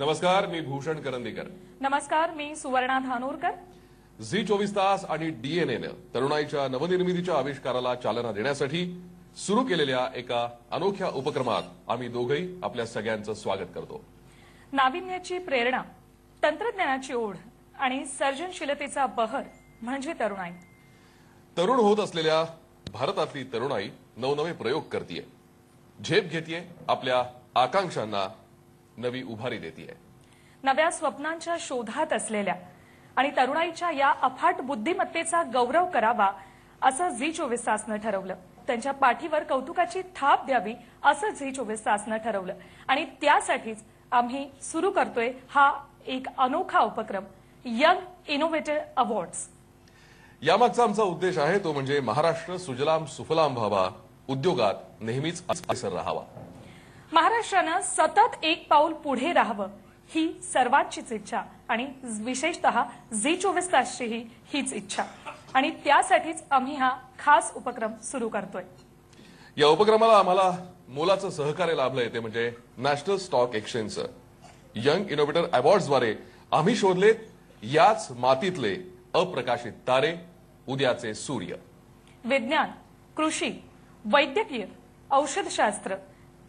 नमस्कार, मी भूषण करंदीकर. नमस्कार, मी सुवर्णा धानोरकर. झी 24 तास आणि डीएनएने तरुणाईच्या नवनिर्मितीच्या आविष्काराला चालना देण्यासाठी सुरू केलेल्या एका अनोख्या उपक्रमात आम्ही दोघंही आपल्या सगळ्यांचं स्वागत करतो. नाविन्याची प्रेरणा, तंत्रज्ञानाची ओढ आणि सर्जनशीलतेचा बहर म्हणजे तरुणाई. तरुण होत असलेल्या भारतातली तरुणाई नवनवे प्रयोग करतीये, झेप घेतीये, आपल्या आकांक्षांना नवी उभारी देतीये. नव्या स्वप्नांच्या शोधात असलेल्या आणि तरुणाईच्या या अफाट बुद्धिमत्तेचा गौरव करावा असं झी 24 तासनं ठरवलं. त्यांच्या पाठीवर कौतुकाची थाप द्यावी असं झी 24 तासनं ठरवलं आणि त्यासाठीच आम्ही सुरू करतोय हा एक अनोखा उपक्रम, यंग इनोव्हेटर अवॉर्ड्स. यामागचा आमचा उद्देश आहे तो म्हणजे महाराष्ट्र सुजलाम सुफलाम व्हावा, उद्योगात नेहमीच अग्रेसर राहावा. महाराष्ट्रानं सतत एक पाऊल पुढे राहावं ही सर्वांचीच इच्छा आणि विशेषतः झी 24 तासचीही हीच इच्छा आणि त्यासाठीच आम्ही हा खास उपक्रम सुरू करतोय. या उपक्रमाला आम्हाला मोलाचं सहकार्य लाभलंय ते म्हणजे नॅशनल स्टॉक एक्सचेंजचं यंग इनोव्हेटर अवॉर्ड्सद्वारे आम्ही शोधलेत याच मातीतले अप्रकाशित तारे, उद्याचे सूर्य. विज्ञान, कृषी, वैद्यकीय, औषधशास्त्र,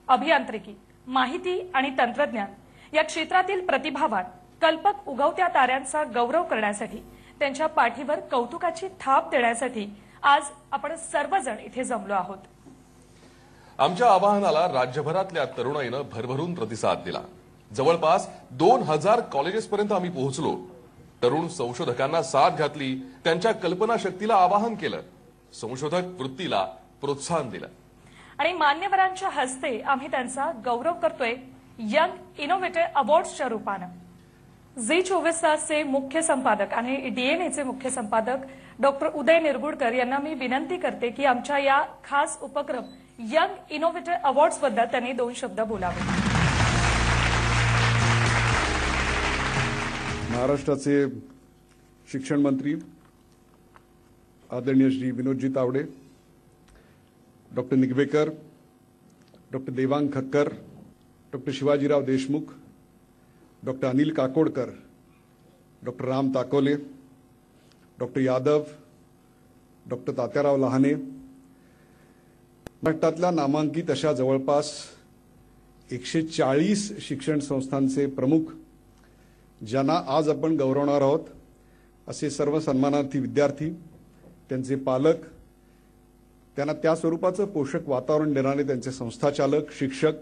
अभियांत्रिकी, माहिती आणि तंत्रज्ञान या क्षेत्रातील प्रतिभावान कल्पक उगवत्या ताऱ्यांचा गौरव करण्यासाठी, त्यांच्या पाठीवर कौतुकाची थाप देण्यासाठी आज आपण सर्वजण इथे जमलो आहोत. आमच्या आवाहनाला राज्यभरातल्या तरुणाईनं भरभरून प्रतिसाद दिला. जवळपास 2000 कॉलेजेसपर्यंत आम्ही पोहोचलो. तरुण संशोधकांना साथ घातली, त्यांच्या कल्पनाशक्तीला आवाहन केलं, संशोधक वृत्तीला प्रोत्साहन दिलं आणि मान्यवरांच्या हस्ते आम्ही त्यांचा गौरव करतोय यंग इनोव्हेटर अवॉर्ड्सच्या रूपानं. झी 24 तासचे मुख्य संपादक आणि डीएनएचे मुख्य संपादक डॉक्टर उदय निरगुडकर यांना मी विनंती करते की आमच्या या खास उपक्रम यंग इनोव्हेटर अवॉर्ड्स बद्दल त्यांनी 2 शब्द बोलावे. महाराष्ट्राचे शिक्षण मंत्री आदरणीय Shri Vinodji Tawde, doctor Nigvekar, doctor Devang Khakkar, doctor Shivajirao Deshmukh, doctor Anil Kakodkar, doctor Ram Takole, doctor Yadav, doctor Tatyarao Lahane, महाराष्ट्रातल्या नामांकित अशा जवळपास 140 शिक्षण संस्थांचे प्रमुख, ज्यांना आज आपण गौरवणार आहोत, असे सर्व सन्मानार्थी विद्यार्थी, त्यांचे पालक, त्यांना त्या स्वरूपाचं पोषक वातावरण देणारे त्यांचे संस्थाचालक, शिक्षक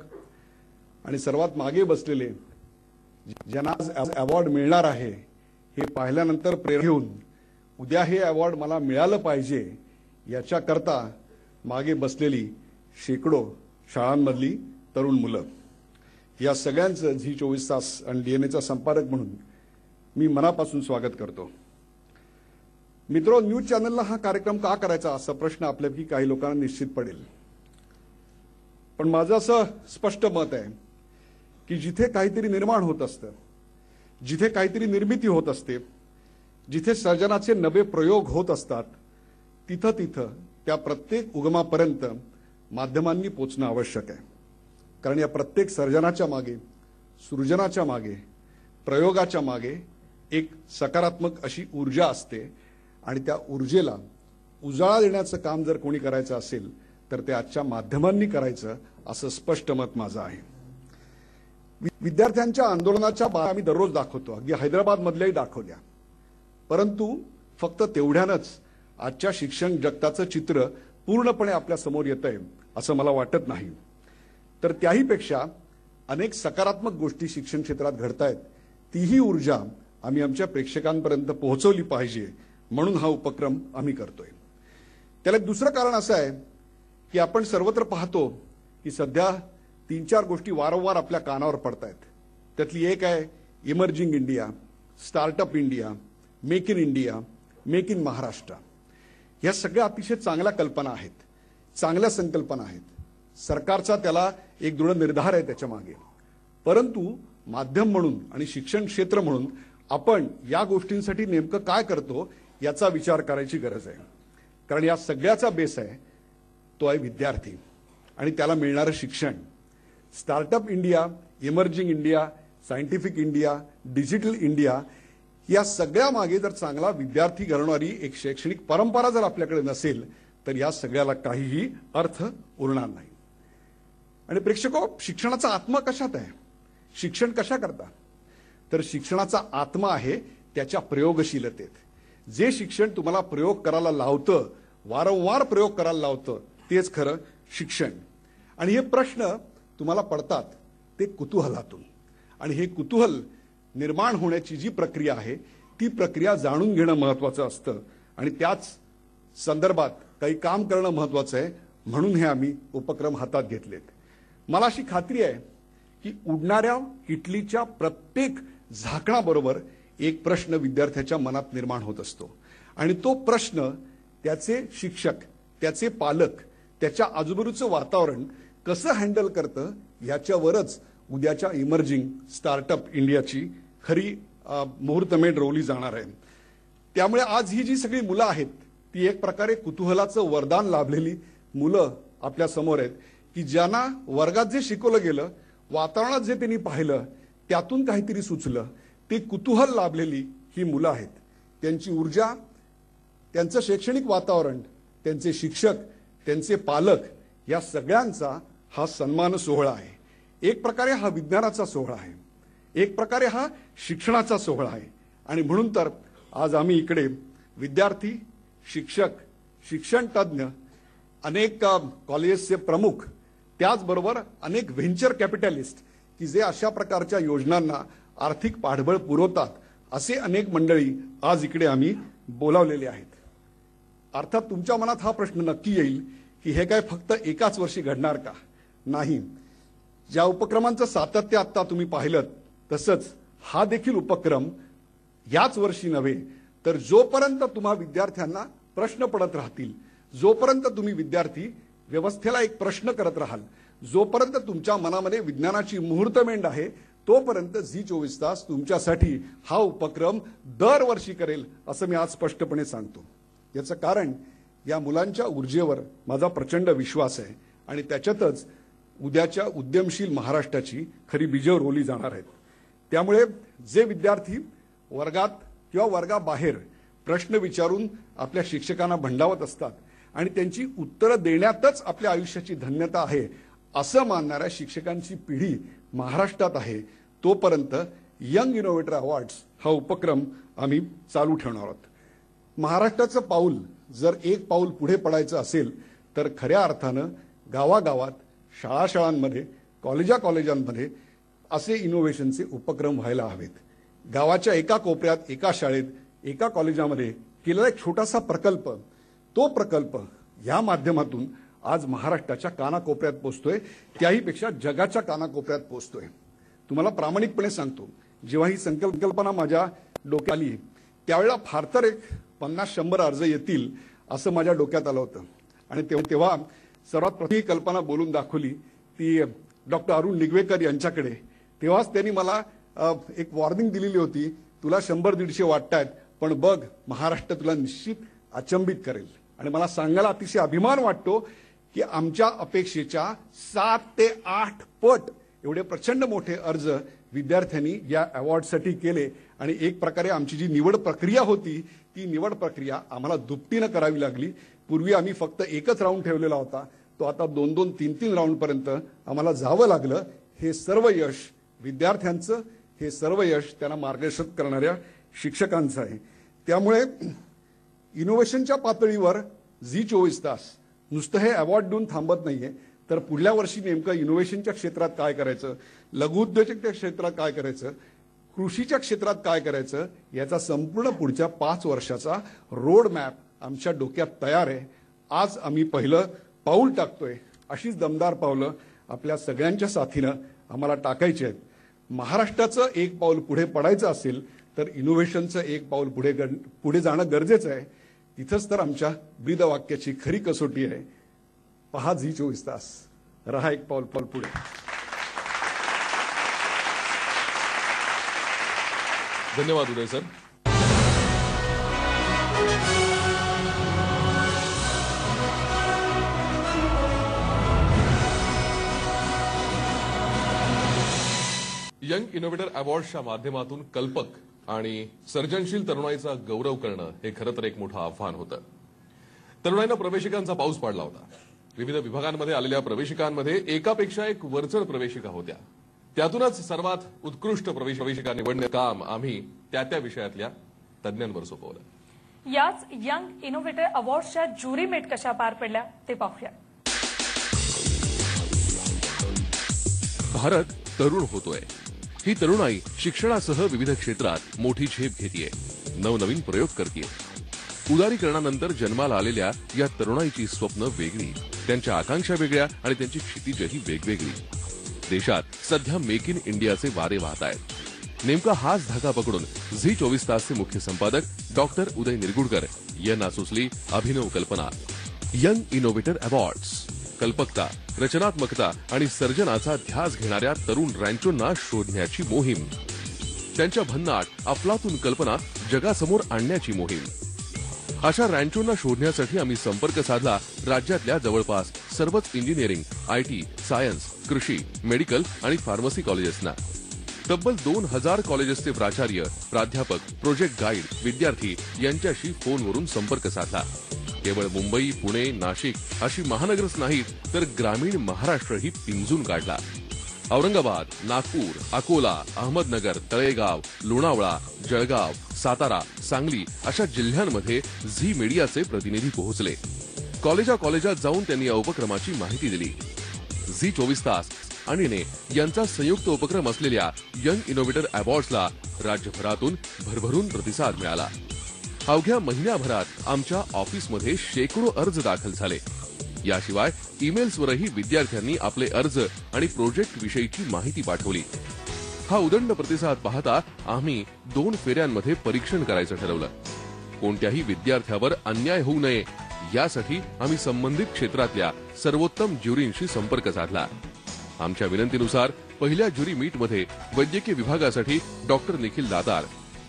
आणि सर्वात मागे बसलेले ज्यांना आज अवॉर्ड मिळणार आहे हे पाहिल्यानंतर प्रेरणा घेऊन उद्या हे अवॉर्ड मला मिळालं पाहिजे याच्याकरता मागे बसलेली शेकडो शाळांमधली तरुण मुलं, या सगळ्यांचं झी 24 तास आणि डीएनएचा संपादक म्हणून मी मनापासून स्वागत करतो. मित्रो, न्यूज चॅनलला हा कार्यक्रम का करायचा असा प्रश्न आपल्यापैकी काही लोकांना निश्चित पडेल. पण माझं असं स्पष्ट मत आहे की जिथे काहीतरी निर्माण होत असतं, जिथे काहीतरी निर्मिती होत असते, जिथे सर्जनाचे नवे प्रयोग होत असतात, तिथं तिथं त्या प्रत्येक उगमापर्यंत माध्यमांनी पोचणं आवश्यक आहे. कारण या प्रत्येक सर्जनाच्या मागे, सृजनाच्या मागे, प्रयोगाच्या मागे एक सकारात्मक अशी ऊर्जा असते आणि त्या ऊर्जेला उजाळा देण्याचं काम जर कोणी करायचं असेल तर ते आजच्या माध्यमांनी करायचं असं स्पष्ट मत माझं आहे. विद्यार्थ्यांच्या आंदोलनाच्या बातम्या आम्ही दररोज दाखवतो, अगदी हैदराबादमधल्याही दाखवल्या, परंतु फक्त तेवढ्यानंच आजच्या शिक्षण जगताचं चित्र पूर्णपणे आपल्या समोर येतंय असं मला वाटत नाही. तर त्याहीपेक्षा अनेक सकारात्मक गोष्टी शिक्षण क्षेत्रात घडतायत, तीही ऊर्जा आम्ही आमच्या प्रेक्षकांपर्यंत पोहोचवली पाहिजे, म्हणून हा उपक्रम आम्ही करतोय. त्याला एक दुसरं कारण असं आहे की आपण सर्वत्र पाहतो की सध्या 3-4 गोष्टी वारंवार आपल्या कानावर पडतायत. त्यातली एक आहे emerging India, startup India, make in India, make in Maharashtra. या सगळ्या अतिशय चांगल्या कल्पना आहेत, चांगल्या संकल्पना आहेत. सरकारचा त्याला एक दृढ निर्धार आहे त्याच्या मागे. परंतु माध्यम म्हणून आणि शिक्षण क्षेत्र म्हणून आपण या गोष्टींसाठी नेमकं काय करतो याचा विचार करायची गरज आहे. कारण या सगळ्याचा बेस आहे तो आहे विद्यार्थी आणि त्याला मिळणारं शिक्षण. Startup India, emerging India, scientific India, digital India, या सगळ्या मागे जर चांगला विद्यार्थी घडवणारी एक शैक्षणिक परंपरा जर आपल्याकडे नसेल तर या सगळ्याला काहीही अर्थ उरणार नाही. आणि प्रेक्षको, शिक्षणाचा आत्मा कशात आहे? शिक्षण कशा करता? तर शिक्षणाचा आत्मा आहे त्याच्या प्रयोगशीलतेत. जे शिक्षण तुम्हाला प्रयोग करायला लावतं, वारंवार प्रयोग करायला लावतं, तेच खरं शिक्षण. आणि हे प्रश्न तुम्हाला पडतात ते कुतूहलातून. आणि हे कुतूहल निर्माण होण्याची जी प्रक्रिया आहे ती प्रक्रिया जाणून घेणं महत्वाचं असतं आणि त्याच संदर्भात काही काम करणं महत्वाचं आहे. म्हणून हे आम्ही उपक्रम हातात घेतलेत. मला अशी खात्री आहे की उडणाऱ्या किटलीच्या प्रत्येक झाकणाबरोबर एक प्रश्न विद्यार्थ्याच्या मनात निर्माण होत असतो आणि तो प्रश्न त्याचे शिक्षक, त्याचे पालक, त्याच्या आजूबाजूचं वातावरण कसं हँडल करतं याच्यावरच उद्याच्या इमर्जिंग स्टार्टअप इंडियाची खरी मुहूर्तमेढ रोवली जाणार आहे. त्यामुळे आज ही जी सगळी मुलं आहेत ती एक प्रकारे कुतूहलाचं वरदान लाभलेली मुलं आपल्या समोर आहेत की ज्यांना वर्गात जे शिकवलं गेलं, वातावरणात जे त्यांनी पाहिलं, त्यातून काहीतरी सुचलं, ते कुतूहल लाभलेली ही मुलं आहेत. त्यांची ऊर्जा, त्यांचं शैक्षणिक वातावरण, त्यांचे शिक्षक, त्यांचे पालक या सगळ्यांचा हा सन्मान सोहळा आहे. एक प्रकारे हा विज्ञानाचा सोहळा आहे, एक प्रकारे हा शिक्षणाचा सोहळा आहे. आणि म्हणून तर आज आम्ही इकडे विद्यार्थी, शिक्षक, शिक्षण तज्ज्ञ, अनेक कॉलेजेसचे प्रमुख, त्याचबरोबर अनेक व्हेंचर कॅपिटलिस्ट की जे अशा प्रकारच्या योजनांना आर्थिक पाठबळ पुरवतात, असे अनेक मंडळी आज इकडे आम्ही बोलावलेले आहेत. अर्थात तुमच्या मनात हा प्रश्न नक्की येईल की हे काय फक्त एकाच वर्षी घडणार का? नाही. ज्या उपक्रमांचं सातत्य आता तुम्ही पाहिलं तसंच हा देखील उपक्रम याच वर्षी नव्हे तर जोपर्यंत तुम्हा विद्यार्थ्यांना प्रश्न पडत राहतील, जोपर्यंत तुम्ही विद्यार्थी व्यवस्थेला एक प्रश्न करत राहाल, जोपर्यंत तुमच्या मनामध्ये विज्ञानाची मुहूर्तमेढ आहे, तोपर्यंत झी 24 तास तुमच्यासाठी हा उपक्रम दरवर्षी करेल असं मी आज स्पष्टपणे सांगतो. याचं कारण या मुलांच्या ऊर्जेवर माझा प्रचंड विश्वास आहे आणि त्याच्यातच उद्याच्या उद्यमशील महाराष्ट्राची खरी बीजं रोवली जाणार आहेत. त्यामुळे जे विद्यार्थी वर्गात किंवा वर्गाबाहेर प्रश्न विचारून आपल्या शिक्षकांना भंडावत असतात आणि त्यांची उत्तरं देण्यातच आपल्या आयुष्याची धन्यता आहे असं मानणाऱ्या शिक्षकांची पिढी महाराष्ट्रात आहे, तोपर्यंत यंग इनोव्हेटर अवॉर्ड्स हा उपक्रम आम्ही चालू ठेवणार आहोत. महाराष्ट्राचं पाऊल जर एक पाऊल पुढे पडायचं असेल तर खऱ्या अर्थानं गावागावात, शाळाशाळांमध्ये, कॉलेजांमध्ये असे इनोव्हेशनचे उपक्रम व्हायला हवेत. गावाच्या एका कोपऱ्यात, एका शाळेत, एका कॉलेजामध्ये केलेला एक छोटासा प्रकल्प, तो प्रकल्प या माध्यमातून आज महाराष्ट्राच्या कानाकोपऱ्यात पोहोचतोय, त्याहीपेक्षा जगाच्या कानाकोपऱ्यात पोहोचतोय. तुम्हाला प्रामाणिकपणे सांगतो, जेव्हा ही संकल्पना माझ्या डोक्यात आली त्यावेळेला फार तर एक 50-100 अर्ज येतील असं माझ्या डोक्यात आलं होतं. आणि तेव्हा सर्वात प्रथम ही कल्पना बोलून दाखवली ती डॉक्टर अरुण निगवेकर यांच्याकडे. तेव्हाच त्यांनी मला एक वॉर्निंग दिलेली होती, तुला 100-150 वाटतायत, पण बघ महाराष्ट्र तुला निश्चित अचंबित करेल. आणि मला सांगायला अतिशय अभिमान वाटतो की आमच्या अपेक्षेच्या 7 ते 8 पट एवढे प्रचंड मोठे अर्ज विद्यार्थ्यांनी या अवॉर्डसाठी केले. आणि एक प्रकारे आमची जी निवड प्रक्रिया होती ती निवड प्रक्रिया आम्हाला दुपटीनं करावी लागली. पूर्वी आम्ही फक्त एकच राऊंड ठेवलेला होता, तो आता 2-2, 3-3 राऊंडपर्यंत आम्हाला जावं लागलं. हे सर्व यश विद्यार्थ्यांचं, हे सर्व यश त्यांना मार्गदर्शन करणाऱ्या शिक्षकांचं आहे. त्यामुळे इनोव्हेशनच्या पातळीवर झी 24 तास नुसतं हे अवॉर्ड देऊन थांबत नाहीये, तर पुढल्या वर्षी नेमकं इनोव्हेशनच्या क्षेत्रात काय करायचं, लघुउद्योजकच्या क्षेत्रात काय करायचं, कृषीच्या क्षेत्रात काय करायचं, याचा संपूर्ण पुढच्या 5 वर्षाचा रोड मॅप आमच्या डोक्यात तयार आहे. आज आम्ही पहिलं पाऊल टाकतोय. अशीच दमदार पावलं आपल्या सगळ्यांच्या साथीनं आम्हाला टाकायची आहेत. महाराष्ट्राचं एक पाऊल पुढे पडायचं असेल तर इनोव्हेशनचं एक पाऊल पुढे जाणं गरजेचं आहे. तिथंच तर आमच्या ब्रीदवाक्याची खरी कसोटी आहे. पहा झी 24 तास, रहा एक पाऊल पुढे. धन्यवाद उदय सर. यंग इनोव्हेटर अवॉर्ड्सच्या माध्यमातून कल्पक आणि सर्जनशील तरुणाईचा गौरव करणं हे खरं तर एक मोठं आव्हान होतं. तरुणाईनं प्रवेशिकांचा पाऊस पाडला होता. विविध विभागांमध्ये आलेल्या प्रवेशिकांमध्ये एकापेक्षा एक वरचढ प्रवेशिका होत्या. त्यातूनच सर्वात उत्कृष्ट प्रवेशिका निवडणे काम आम्ही त्या विषयातल्या तज्ज्ञांवर सोपवलं. याच यंग इनोव्हेटर अवॉर्ड्सच्या ज्युरी मीट कशा पार पडल्या ते पाहूया. भारत तरुण होतोय. ही तरुणाई शिक्षणासह विविध क्षेत्रात मोठी झेप घेतेय, नवनवीन प्रयोग करतेय. उदारीकरणानंतर जन्माला आलेल्या या तरुणाईची स्वप्न वेगळी, त्यांच्या आकांक्षा वेगळ्या आणि त्यांची क्षितिजही वेगवेगळी. देशात सध्या मेक इन इंडियाचे वारे वाहत आहेत. नेमका हाच धागा पकडून झी 24 तासचे मुख्य संपादक डॉक्टर उदय निरगुडकर यांना सुचली अभिनव कल्पना. Young innovator awards. कल्पकता, रचनात्मकता आणि सर्जनाचा ध्यास घेणाऱ्या तरुण रँचोंना शोधण्याची मोहीम. त्यांच्या भन्नाट अफलातून कल्पना जगासमोर आणण्याची मोहीम. अशा रँचोंना शोधण्यासाठी आम्ही संपर्क साधला राज्यातल्या जवळपास सर्वच इंजिनिअरिंग, आयटी, सायन्स, कृषी, मेडिकल आणि फार्मसी कॉलेजेसना. तब्बल 2000 कॉलेजेसचे प्राचार्य, प्राध्यापक, प्रोजेक्ट गाईड, विद्यार्थी यांच्याशी फोनवरून संपर्क साधला. केवळ मुंबई, पुणे, नाशिक अशी महानगरच नाहीत तर ग्रामीण महाराष्ट्रही पिंजून काढला. औरंगाबाद, नागपूर, अकोला, अहमदनगर, तळेगाव, लोणावळा, जळगाव, सातारा, सांगली अशा जिल्ह्यांमध्ये झी मीडियाचे प्रतिनिधी पोहोचले. कॉलेजात जाऊन त्यांनी या उपक्रमाची माहिती दिली. झी 24 तास आणि ने यांचा संयुक्त उपक्रम असलेल्या यंग इनोव्हेटर अवॉर्ड्सला राज्यभरातून भरभरून प्रतिसाद मिळाला. अवघ्या महिन्याभरात आमच्या ऑफिसमध्ये शेकडो अर्ज दाखल झाले. याशिवाय ईमेल्सवरही विद्यार्थ्यांनी आपले अर्ज आणि प्रोजेक्ट विषयीची माहिती पाठवली. हा उदंड प्रतिसाद पाहता आम्ही 2 फेऱ्यांमध्ये परीक्षण करायचं ठरवलं. कोणत्याही विद्यार्थ्यावर अन्याय होऊ नये यासाठी आम्ही संबंधित क्षेत्रातल्या सर्वोत्तम ज्युरींशी संपर्क साधला. आमच्या विनंतीनुसार पहिल्या ज्युरी मीटमध्ये वैद्यकीय विभागासाठी डॉक्टर निखिल दातार,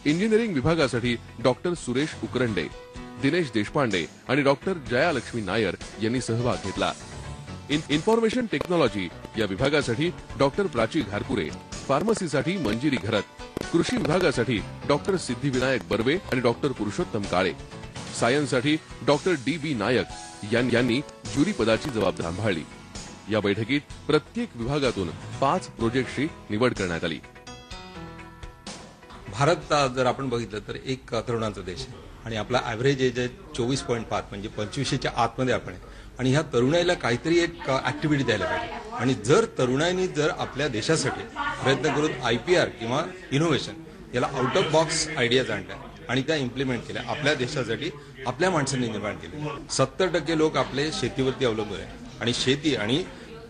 इंजिनिअरिंग विभागासाठी डॉक्टर सुरेश उकरंडे, दिनेश देशपांडे आणि डॉक्टर जयालक्ष्मी नायर यांनी सहभाग घेतला. इन्फॉर्मेशन टेक्नॉलॉजी या विभागासाठी डॉक्टर प्राची घारपुरे, फार्मसीसाठी मंजिरी घरत, कृषी विभागासाठी डॉक्टर सिद्धिविनायक बर्वे आणि डॉक्टर पुरुषोत्तम काळे, सायन्ससाठी डॉक्टर डी.बी. नायक यांनी ज्युरी पदाची जबाबदारी सांभाळली. या बैठकीत प्रत्येक विभागातून 5 प्रोजेक्टची निवड करण्यात आली. भारत जर आपण बघितलं तर एक तरुणांचा देश आहे आणि आपला ॲव्हरेज एज आहे 24.5 म्हणजे 25च्या आतमध्ये आपण आहे. आणि ह्या तरुणाईला काहीतरी एक ऍक्टिव्हिटी द्यायला पाहिजे. आणि जर तरुणाईनी जर आपल्या देशासाठी प्रयत्न करून IPR किंवा इनोव्हेशन याला आउट ऑफ बॉक्स आयडियाज आणल्या आणि त्या इम्प्लिमेंट केल्या, आपल्या देशासाठी आपल्या माणसांनी निर्माण केले. 70% लोक आपले शेतीवरती अवलंबून आहे आणि शेती आणि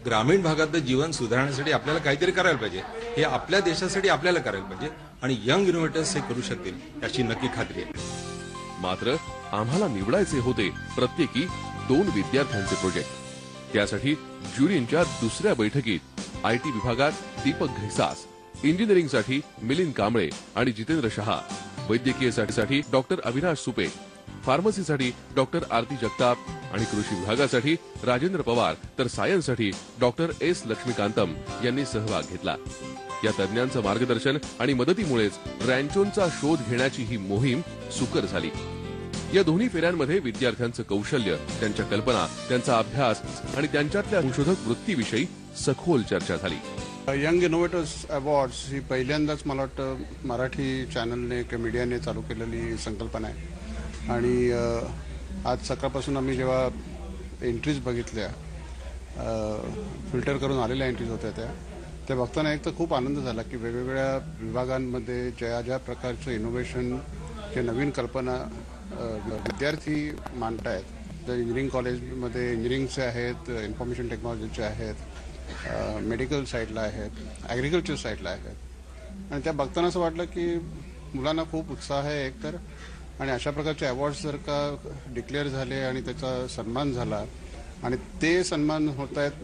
ग्रामीण भागातलं जीवन सुधारण्यासाठी आपल्याला काहीतरी करायला पाहिजे. हे आपल्या देशासाठी आपल्याला करायला पाहिजे आणि यंग इनोव्हेटर्स हे करू शकतील याची नक्की खात्री आहे. मात्र आम्हाला निवडायचे होते प्रत्येकी 2 विद्यार्थ्यांचे प्रोजेक्ट. त्यासाठी ज्युरींच्या दुसऱ्या बैठकीत आयटी विभागात दीपक घैसास, इंजिनिअरिंगसाठी मिलिंद कांबळे आणि जितेंद्र शहा, वैद्यकीयसाठी डॉक्टर अविनाश सुपे, फार्मसीसाठी डॉक्टर आरती जगताप आणि कृषी विभागासाठी राजेंद्र पवार तर सायन्ससाठी डॉक्टर एस लक्ष्मीकांतम यांनी सहभाग घेतला. या तज्ज्ञांचं मार्गदर्शन आणि मदतीमुळेच रँचोंचा शोध घेण्याची ही मोहीम सुकर झाली. या दोन्ही फेऱ्यांमध्ये विद्यार्थ्यांचं कौशल्य, त्यांच्या कल्पना, त्यांचा अभ्यास आणि त्यांच्यातल्या संशोधक वृत्तीविषयी सखोल चर्चा झाली. यंग इनोव्हेटर्स अवॉर्ड्स ही पहिल्यांदाच मला वाटतं मराठी चॅनलने किंवा मीडियाने चालू केलेली संकल्पना आहे. आणि आज सकाळपासून आम्ही जेव्हा एंट्रीज बघितल्या, फिल्टर करून आलेल्या एंट्रीज होत्या त्या बघताना एक तर खूप आनंद झाला की वेगवेगळ्या विभागांमध्ये ज्या प्रकारचं इनोव्हेशन किंवा नवीन कल्पना विद्यार्थी मांडतायत. तर इंजिनिअरिंग कॉलेजमध्ये इंजिनिअरिंगचे आहेत, इन्फॉर्मेशन टेक्नॉलॉजीचे आहेत, मेडिकल साईडला आहेत, ॲग्रिकल्चर साईडला आहेत. आणि त्या बघताना असं वाटलं की मुलांना खूप उत्साह आहे एकतर, आणि अशा प्रकारचे अवॉर्ड्स जर का डिक्लेअर झाले आणि त्याचा सन्मान झाला आणि ते सन्मान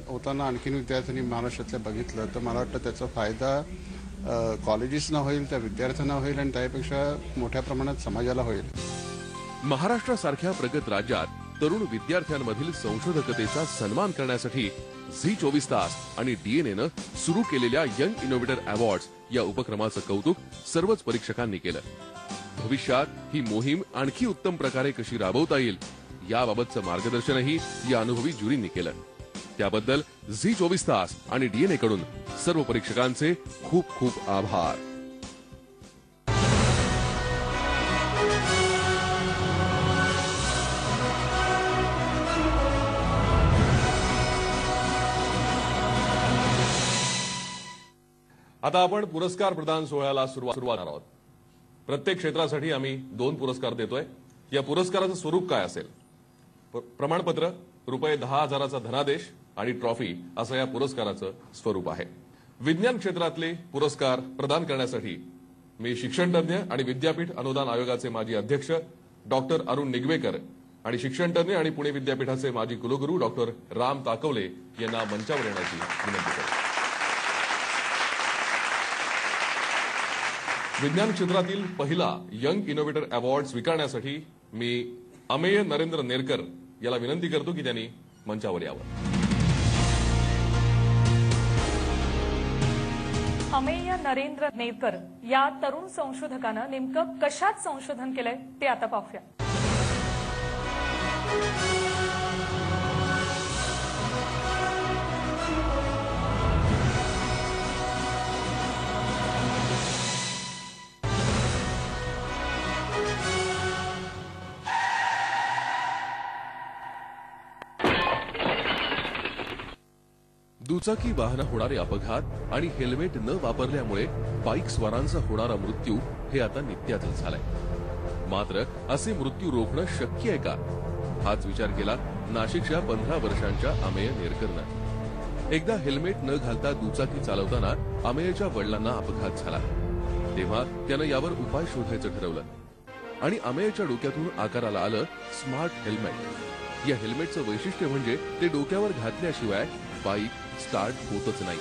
होताना आणखीन विद्यार्थ्यांनी महाराष्ट्रातल्या बघितलं तर मला वाटतं त्याचा फायदा कॉलेजेसना होईल, त्या विद्यार्थ्यांना होईल आणि त्यापेक्षा मोठ्या प्रमाणात समाजाला होईल. महाराष्ट्रासारख्या प्रगत राज्यात तरुण विद्यार्थ्यांमधील संशोधकतेचा सन्मान करण्यासाठी झी 24 तास आणि डीएनएनं सुरू केलेल्या यंग इनोव्हेटर अवॉर्ड्स या उपक्रमाचं कौतुक सर्वच परीक्षकांनी केलं. भविष्यात ही मोहीम आणखी उत्तम प्रकारे कशी राबवता येईल याबाबतचं मार्गदर्शनही या अनुभवी ज्युरींनी केलं. त्याबद्दल झी 24 तास आणि डीएनए कडून सर्व परीक्षकांचे खूप खूप आभार. आता आपण पुरस्कार प्रदान सोहळ्याला सुरुवात आहोत. प्रत्येक क्षेत्रासाठी आम्ही 2 पुरस्कार देतोय. या पुरस्काराचं स्वरूप काय असेल? प्रमाणपत्र, रुपये 10,000चा धनादेश आणि ट्रॉफी असं या पुरस्काराचं स्वरूप आहे. विज्ञान क्षेत्रातले पुरस्कार प्रदान करण्यासाठी मी शिक्षणतज्ञ आणि विद्यापीठ अनुदान आयोगाचे माजी अध्यक्ष डॉक्टर अरुण निगवेकर आणि शिक्षणतज्ञ आणि पुणे विद्यापीठाचे माजी कुलगुरू डॉक्टर राम ताकवले यांना मंचावर येण्याची विनंती करतो. विज्ञान क्षेत्रातील पहिला यंग इनोव्हेटर अवॉर्ड स्वीकारण्यासाठी मी अमेय नरेंद्र नेरकर याला विनंती करतो की त्यांनी मंचावर यावं. अमेय नरेंद्र नेरकर या तरुण संशोधकानं नेमकं कशात संशोधन केलंय ते आता पाहूया. दुचाकी वाहन होणारे अपघात आणि हेल्मेट न वापरल्यामुळे बाईक स्वारांचा होणारा मृत्यू हे आता नित्याचं झालंय. मात्र असे मृत्यू रोखणं शक्य आहे का? हाच विचार केला नाशिकच्या 15 वर्षांच्या अमेय नेरकरनं. एकदा हेल्मेट न घालता दुचाकी चालवताना अमेयच्या वडिलांना अपघात झाला. तेव्हा त्यानं यावर उपाय शोधायचं ठरवलं आणि अमेयच्या डोक्यातून आकाराला आलं स्मार्ट हेल्मेट. या हेल्मेटचं वैशिष्ट्य म्हणजे ते डोक्यावर घातल्याशिवाय बाईक स्टार्ट होतच नाही.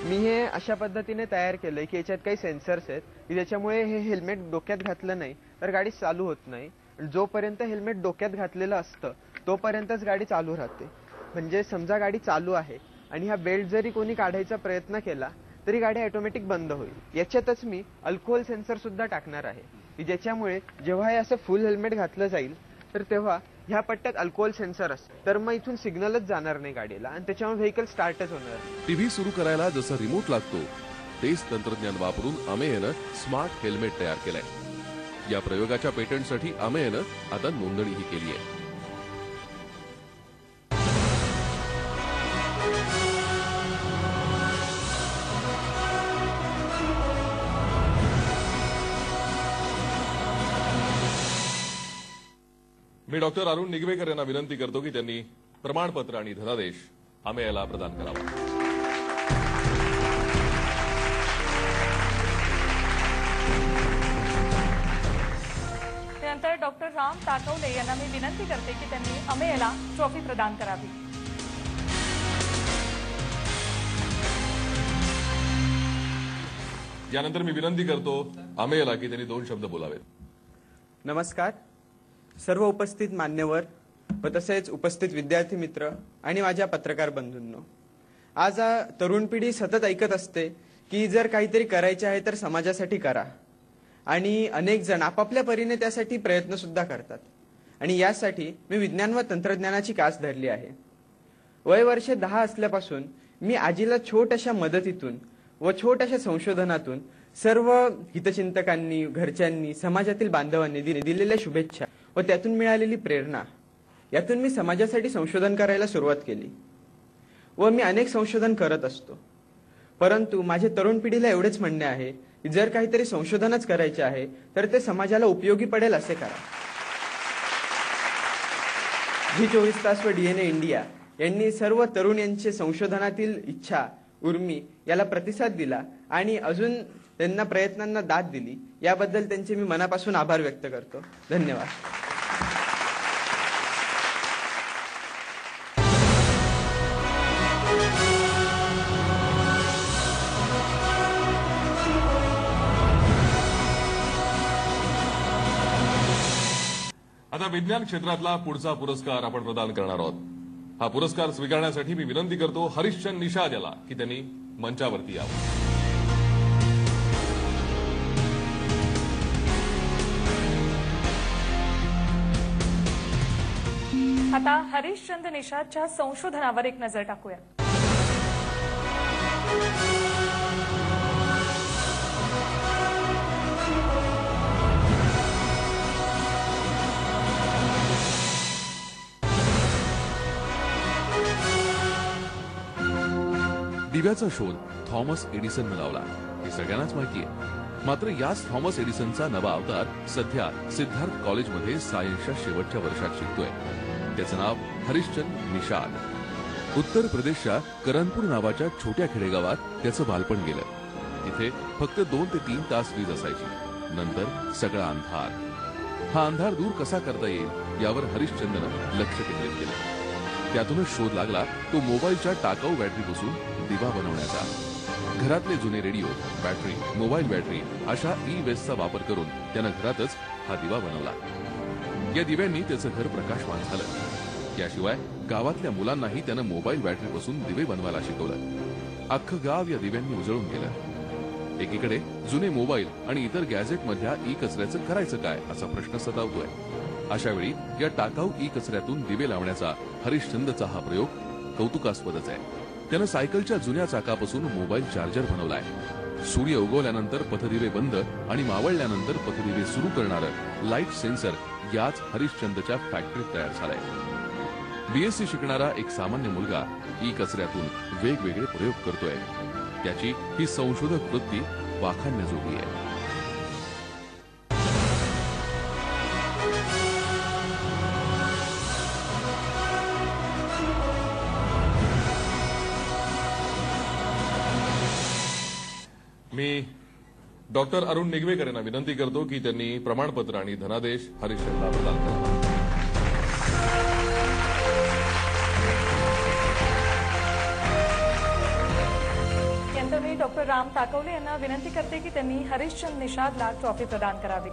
मी हे अशा पद्धतीने तयार केलंय की याच्यात काही सेन्सर्स आहेत की ज्याच्यामुळे हे हेल्मेट डोक्यात घातलं नाही तर गाडी चालू होत नाही. जोपर्यंत हेल्मेट डोक्यात घातलेलं असतं तोपर्यंतच गाडी चालू राहते. म्हणजे समजा गाडी चालू आहे आणि हा बेल्ट जरी कोणी काढायचा प्रयत्न केला तरी गाडी ऑटोमॅटिक बंद होईल. याच्यातच मी अल्कोहोल सेन्सर सुद्धा टाकणार आहे की ज्याच्यामुळे जेव्हा हे असं फुल हेल्मेट घातलं जाईल तर तेव्हा ह्या पट्ट्यात अल्कोहोल सेन्सर असतं तर मग इथून सिग्नलच जाणार नाही गाडीला आणि त्याच्यामुळे व्हेकल स्टार्टच होणार. टीव्ही सुरू करायला जसं रिमोट लागतो तेच तंत्रज्ञान वापरून अमेयनं स्मार्ट हेल्मेट तयार केलंय. या प्रयोगाच्या पेटंटसाठी अमेयनं आता नोंदणीही केली आहे. मी डॉक्टर अरुण निगवेकर यांना विनंती करतो की त्यांनी प्रमाणपत्र आणि धनादेश अमेयला प्रदान करावा. त्यानंतर डॉक्टर राम ताकवले यांना मी विनंती करते की त्यांनी अमेयला ट्रॉफी प्रदान करावी. यानंतर मी विनंती करतो अमेयला की त्यांनी 2 शब्द बोलावेत. नमस्कार सर्व उपस्थित मान्यवर व तसेच उपस्थित विद्यार्थी मित्र आणि माझ्या पत्रकार बंधूंनो. आज तरुण पिढी सतत ऐकत असते की जर काहीतरी करायचे आहे तर समाजासाठी करा आणि अनेक जण आपापल्या परीने त्यासाठी प्रयत्न सुद्धा करतात आणि यासाठी मी विज्ञान व तंत्रज्ञानाची कास धरली आहे. वय वर्ष 10 असल्यापासून मी आजीला छोट्याशा मदतीतून व छोट्याशा संशोधनातून सर्व हितचिंतकांनी, घरच्यांनी, समाजातील बांधवांनी दिलेल्या शुभेच्छा व त्यातून मिळालेली प्रेरणा यातून मी समाजासाठी संशोधन करायला सुरुवात केली व मी अनेक संशोधन करत असतो. परंतु माझे तरुण पिढीला एवढेच म्हणणे आहे की जर काहीतरी संशोधनच करायचे आहे तर ते समाजाला उपयोगी पडेल असे करा. झी 24 तास व डीएनए इंडिया यांनी सर्व तरुण यांचे संशोधनातील इच्छा उर्मी याला प्रतिसाद दिला आणि अजून त्यांना प्रयत्नांना दाद दिली. याबद्दल त्यांचे मी मनापासून आभार व्यक्त करतो. धन्यवाद. आता विज्ञान क्षेत्रातला पुढचा पुरस्कार आपण प्रदान करणार आहोत। हा पुरस्कार स्वीकारण्यासाठी मी विनंती करतो हरिश्चंद्र निषाद याला की त्यांनी मंचावरती यावं। आता हरिश्चंद्र निषादच्या संशोधनावर एक नजर टाकूया। दिव्याचा शोध थॉमस एडिसनने लावला हे सगळ्यांनाच माहिती आहे। मात्र याच थॉमस एडिसनचा नवा अवतार सध्या सिद्धार्थ कॉलेजमध्ये सायन्सच्या शेवटच्या वर्षात शिकतोय। त्याचं नाव हरिश्चंद्र निषाद। उत्तर प्रदेशच्या करणपूर नावाच्या छोट्या खेडेगावात त्याचं बालपण गेलं। तिथे फक्त 2 ते 3 तास वीज असायची, नंतर सगळा अंधार। हा अंधार दूर कसा करता येईल यावर हरिश्चंद्रनं लक्ष केंद्रित केलं। त्यातूनच शोध लागला तो मोबाईलच्या टाकाऊ बॅटरीपासून दिवा बनवण्याचा। घरातले जुने रेडिओ, बॅटरी, मोबाईल बॅटरी अशा ई-वेस्टचा वापर करून त्यानं घरातच हा दिवा बनवला। या दिव्यांनी त्याचं घर प्रकाशमान झालं। याशिवाय गावातल्या मुलांनाही त्यानं मोबाईल बॅटरीपासून दिवे बनवायला शिकवलं। अख्खं गाव या दिव्यांनी उजळून गेलं। एकीकडे जुने मोबाईल आणि इतर गॅजेट मधल्या ई कचऱ्याचं करायचं काय असा प्रश्न सतावतोय। अशा वेळी या टाकाऊ ई कचऱ्यातून दिवे लावण्याचा हरिश्चंद्रचा हा प्रयोग कौतुकास्पदच आहे। त्यानं सायकलच्या जुन्या चाकापासून मोबाईल चार्जर बनवलाय। सूर्य उगवल्यानंतर पथदिवे बंद आणि मावळल्यानंतर पथदिवे सुरू करणारं लाईट सेन्सर याच हरिश्चंद्रच्या फॅक्टरीत तयार झालाय। बीएससी शिकणारा एक सामान्य मुलगा ई कचऱ्यातून वेगवेगळे प्रयोग करतोय। त्याची ही संशोधक वृत्ती वाखाणण्याजोगी आहे। मी डॉक्टर अरुण निगवेकर यांना विनंती करतो की त्यांनी प्रमाणपत्र आणि धनादेश हरिश्चंद्रला प्रदान करावा। यानंतर मी डॉक्टर राम ताकवले यांना विनंती करते की त्यांनी हरिश्चंद्र निषादला ट्रॉफी प्रदान करावी।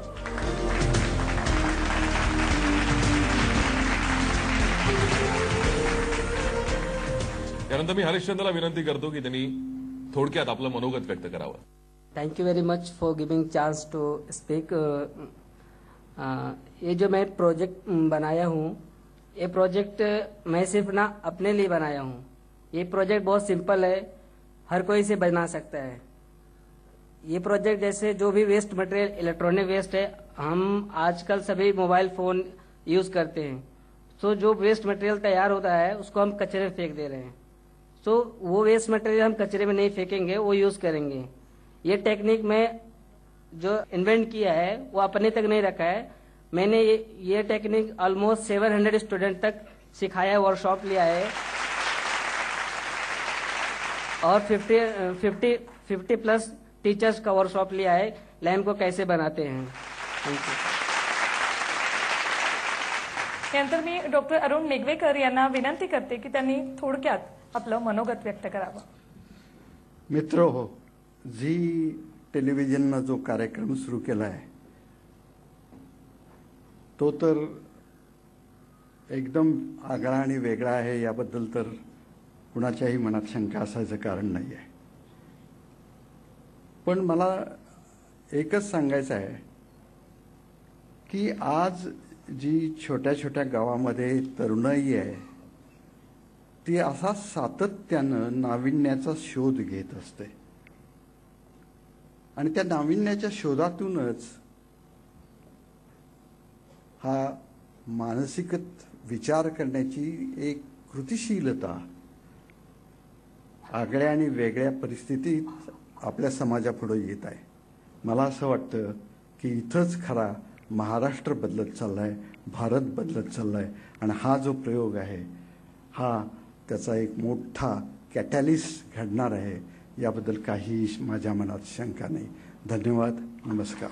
त्यानंतर मी हरिश्चंद्रला विनंती करतो की त्यांनी थोडक्यात आपलं मनोगत व्यक्त करावं। Thank you very much for giving chance to speak. ये जो मैं प्रोजेक्ट बनाया हूँ, ये प्रोजेक्ट मैं सिर्फ ना अपने लिए बनाया हूँ। ये प्रोजेक्ट बहुत सिंपल है, हर कोई से बना सकता है। ये प्रोजेक्ट जैसे जो भी वेस्ट मटेरियल इलेक्ट्रॉनिक वेस्ट है, हम आजकल सभी मोबाइल फोन यूज करते हैं, तो जो वेस्ट मटेरियल तैयार होता है उसको हम कचरे में फेंक दे रहे हैं। तो वो वेस्ट मटेरियल हम कचरे में नहीं फेंकेंगे, वो यूज करेंगे। ये टेक्निक में जो इन्वेंट किया है वो अपने तक नहीं रखा है, मैंने ये टेक्निक ऑलमोस्ट 700 स्टूडेंट तक सिखाया है, वर्कशॉप लिया है और 50 प्लस टीचर्स का वर्कशॉप लिया है लैम्प को कैसे बनाते हैं। Thank you. यानंतर मी डॉक्टर अरुण निगवेकर यांना विनंती करते की त्यांनी थोडक्यात आपलं मनोगत व्यक्त करावं। मित्र हो, झी टेलिव्हिजननं जो कार्यक्रम सुरू केला आहे तो तर एकदम आगळा आणि वेगळा आहे, याबद्दल तर कुणाच्याही मनात शंका असायचं कारण नाही आहे। पण मला एकच सांगायचं आहे की आज जी छोट्या छोट्या गावामध्ये तरुणाई आहे ती असा सातत्यानं नाविन्याचा शोध घेत असते आणि त्या नाविन्याच्या शोधातूनच हा मानसिक विचार करण्याची एक कृतिशीलता आगळ्या आणि वेगळ्या परिस्थितीत आपल्या समाजापुढे येत आहे। मला असं वाटतं की इथंच खरा महाराष्ट्र बदलत चाललाय, भारत बदलत चाललाय आणि हा जो प्रयोग आहे हा त्याचा एक मोठा कॅटॅलिस्ट घडणार आहे, याबद्दल काही माझ्या मनात शंका नाही। धन्यवाद, नमस्कार।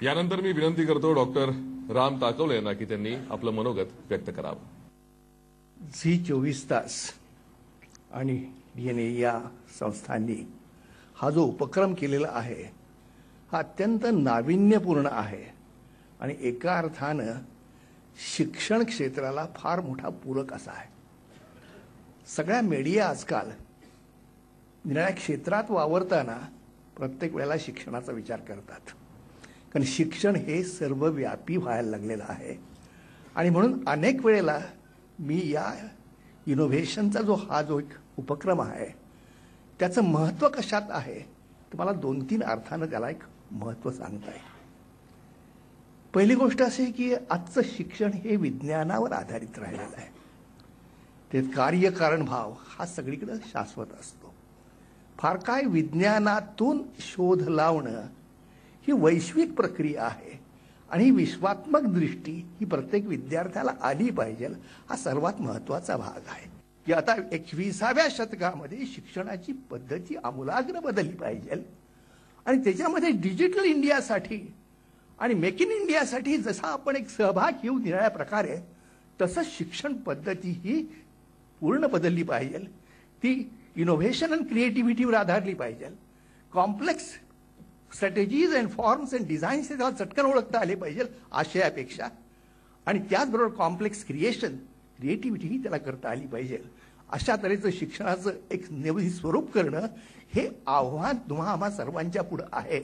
यानंतर मी विनंती करतो डॉक्टर राम ताकवले यांना की त्यांनी आपलं मनोगत व्यक्त करावं। झी 24 तास आणि DNA या संस्थांनी हा जो उपक्रम केलेला आहे हा अत्यंत नाविन्यपूर्ण आहे आणि एका अर्थानं शिक्षण क्षेत्राला फार मोठा पूरक असा आहे. सगळ्या मीडिया आजकाल निराळ्या क्षेत्रात वावरताना प्रत्येक वेळेला शिक्षणाचा विचार करतात, कारण शिक्षण हे सर्वव्यापी व्हायला लागलेलं आहे. आणि म्हणून अनेक वेळेला मी या इनोव्हेशनचा जो एक उपक्रम आहे त्याचं महत्त्व कशात आहे तर मला 2-3 अर्थानं त्याला एक महत्त्व सांगता येईल. पहिली गोष्ट अशी आहे की आजचं शिक्षण हे विज्ञानावर आधारित राहिलेलं आहे. ते कार्यकारण भाव हा सगळीकडे शाश्वत असतो. फार काय विज्ञानातून शोध लावणं ही वैश्विक प्रक्रिया आहे आणि विश्वात्मक दृष्टी ही प्रत्येक विद्यार्थ्याला आली पाहिजे हा सर्वात महत्त्वाचा भाग आहे. की आता 21व्या शतकामध्ये शिक्षणाची पद्धती आमूलाग्र बदलली पाहिजे आणि त्याच्यामध्ये डिजिटल इंडियासाठी आणि मेक इन इंडियासाठी जसा आपण एक सहभाग घेऊ निराळ्या प्रकारे तसंच शिक्षण पद्धती ही पूर्ण बदलली पाहिजे. ती इनोव्हेशन आणि क्रिएटिव्हिटीवर आधारली पाहिजे. Complex strategies and forms and designs हे त्याला चटकन ओळखता आले पाहिजे आशयापेक्षा आणि त्याचबरोबर कॉम्प्लेक्स क्रिएटिव्हिटी ही त्याला करता आली पाहिजे. अशा तऱ्हेचं शिक्षणाचं एक नवीन स्वरूप करणं हे आव्हान तुम्हा आम्हा सर्वांच्या पुढे आहे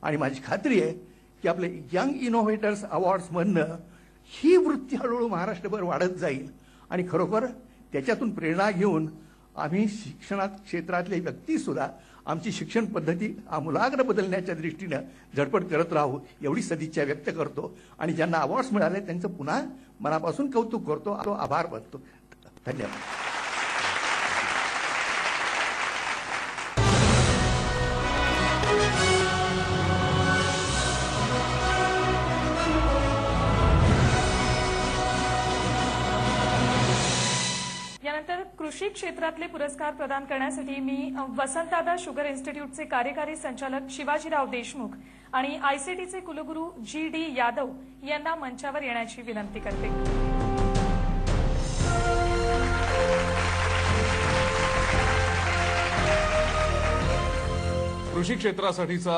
आणि माझी खात्री आहे की आपले यंग इनोव्हेटर्स अवॉर्ड्समधनं ही वृत्ती हळूहळू महाराष्ट्रभर वाढत जाईल आणि खरोखर त्याच्यातून प्रेरणा घेऊन आम्ही शिक्षणात क्षेत्रातले व्यक्तीसुद्धा आमची शिक्षण पद्धती आमूलाग्र बदलण्याच्या दृष्टीनं धडपड करत राहू एवढी सदिच्छा व्यक्त करतो आणि ज्यांना अवॉर्ड्स मिळाले त्यांचं पुन्हा मनापासून कौतुक करतो, आभार मानतो. धन्यवाद. यानंतर कृषी क्षेत्रातले पुरस्कार प्रदान करण्यासाठी मी वसंतदादा शुगर इन्स्टिट्यूटचे कार्यकारी संचालक शिवाजीराव देशमुख आणि आयसीटीचे कुलगुरू GD यादव यांना मंचावर येण्याची विनंती करते. कृषी क्षेत्रासाठीचा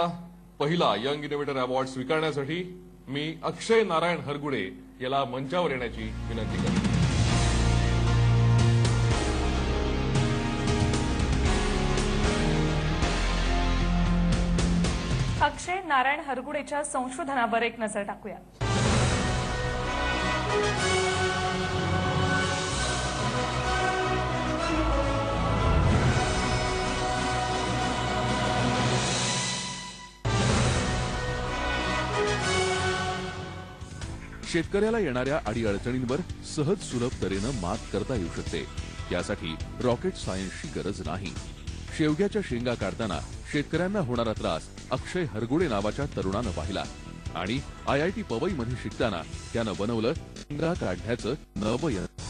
पहिला यंग इनोव्हेटर अवॉर्ड स्वीकारण्यासाठी मी अक्षय नारायण हरगुडे याला मंचावर येण्याची विनंती करते. अक्षय नारायण हरगुडेच्या संशोधनावर एक नजर टाकूया. शेतकऱ्याला येणाऱ्या अडीअडचणींवर सहज सुलभ तऱ्हेनं मात करता येऊ शकते. यासाठी रॉकेट सायन्सची गरज नाही. शेवग्याच्या शेंगा काढताना शेतकऱ्यांना होणारा त्रास अक्षय हरगुडे नावाच्या तरुणानं पाहिला आणि IIT पवईमध्ये शिकताना त्यानं बनवलं शेंगा काढण्याचं नवं यंत्र.